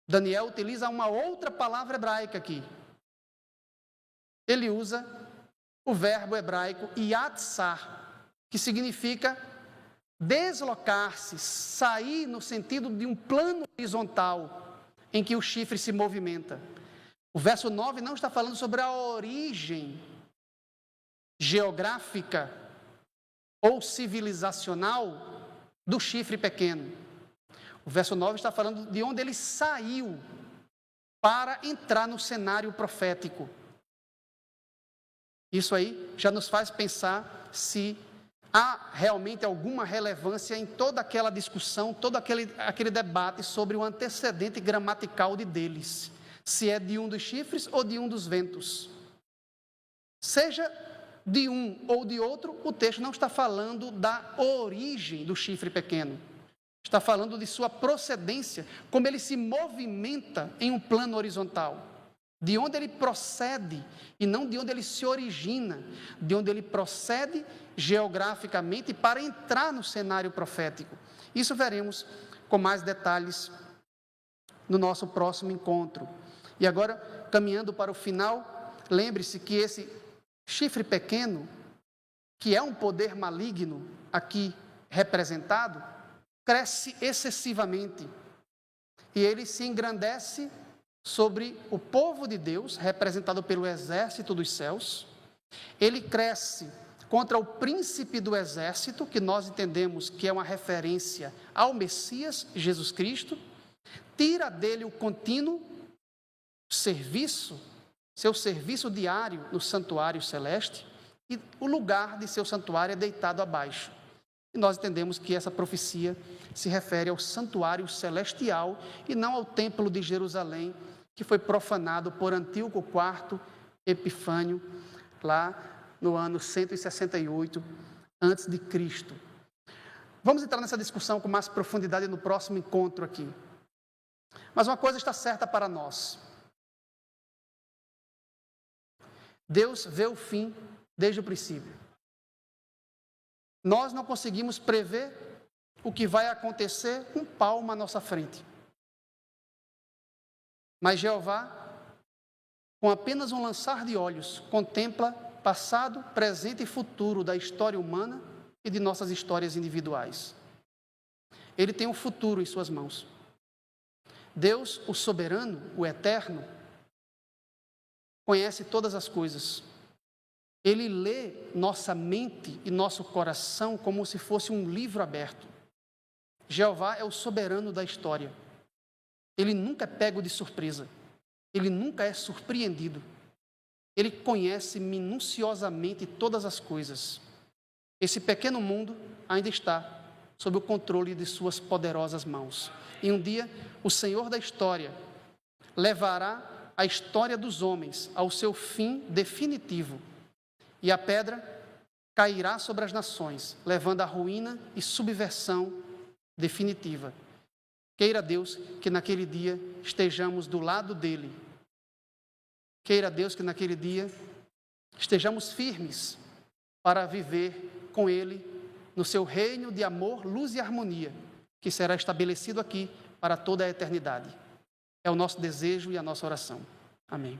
Daniel utiliza uma outra palavra hebraica aqui. Ele usa o verbo hebraico yatsar, que significa deslocar-se, sair no sentido de um plano horizontal em que o chifre se movimenta. O verso 9 não está falando sobre a origem geográfica ou civilizacional do chifre pequeno. O verso 9 está falando de onde ele saiu para entrar no cenário profético. Isso aí já nos faz pensar se há realmente alguma relevância em toda aquela discussão, todo aquele debate sobre o antecedente gramatical deles, se é de um dos chifres ou de um dos ventos. Seja de um ou de outro, o texto não está falando da origem do chifre pequeno, está falando de sua procedência, como ele se movimenta em um plano horizontal. De onde ele procede e não de onde ele se origina, de onde ele procede geograficamente para entrar no cenário profético. Isso veremos com mais detalhes no nosso próximo encontro. E agora, caminhando para o final, lembre-se que esse chifre pequeno, que é um poder maligno aqui representado, cresce excessivamente e ele se engrandece sobre o povo de Deus, representado pelo exército dos céus. Ele cresce contra o príncipe do exército, que nós entendemos que é uma referência ao Messias, Jesus Cristo, tira dele o contínuo serviço, seu serviço diário no santuário celeste, e o lugar de seu santuário é deitado abaixo. E nós entendemos que essa profecia se refere ao santuário celestial e não ao templo de Jerusalém, que foi profanado por Antíoco IV Epifânio, lá no ano 168 a.C. Vamos entrar nessa discussão com mais profundidade no próximo encontro aqui. Mas uma coisa está certa para nós. Deus vê o fim desde o princípio. Nós não conseguimos prever o que vai acontecer um palmo à nossa frente. Mas Jeová, com apenas um lançar de olhos, contempla passado, presente e futuro da história humana e de nossas histórias individuais. Ele tem o futuro em suas mãos. Deus, o soberano, o eterno, conhece todas as coisas. Ele lê nossa mente e nosso coração como se fosse um livro aberto. Jeová é o soberano da história. Ele nunca é pego de surpresa. Ele nunca é surpreendido. Ele conhece minuciosamente todas as coisas. Esse pequeno mundo ainda está sob o controle de suas poderosas mãos. E um dia, o Senhor da história levará a história dos homens ao seu fim definitivo. E a pedra cairá sobre as nações, levando à ruína e subversão definitiva. Queira Deus que naquele dia estejamos do lado dele. Queira Deus que naquele dia estejamos firmes para viver com ele no seu reino de amor, luz e harmonia, que será estabelecido aqui para toda a eternidade. É o nosso desejo e a nossa oração. Amém.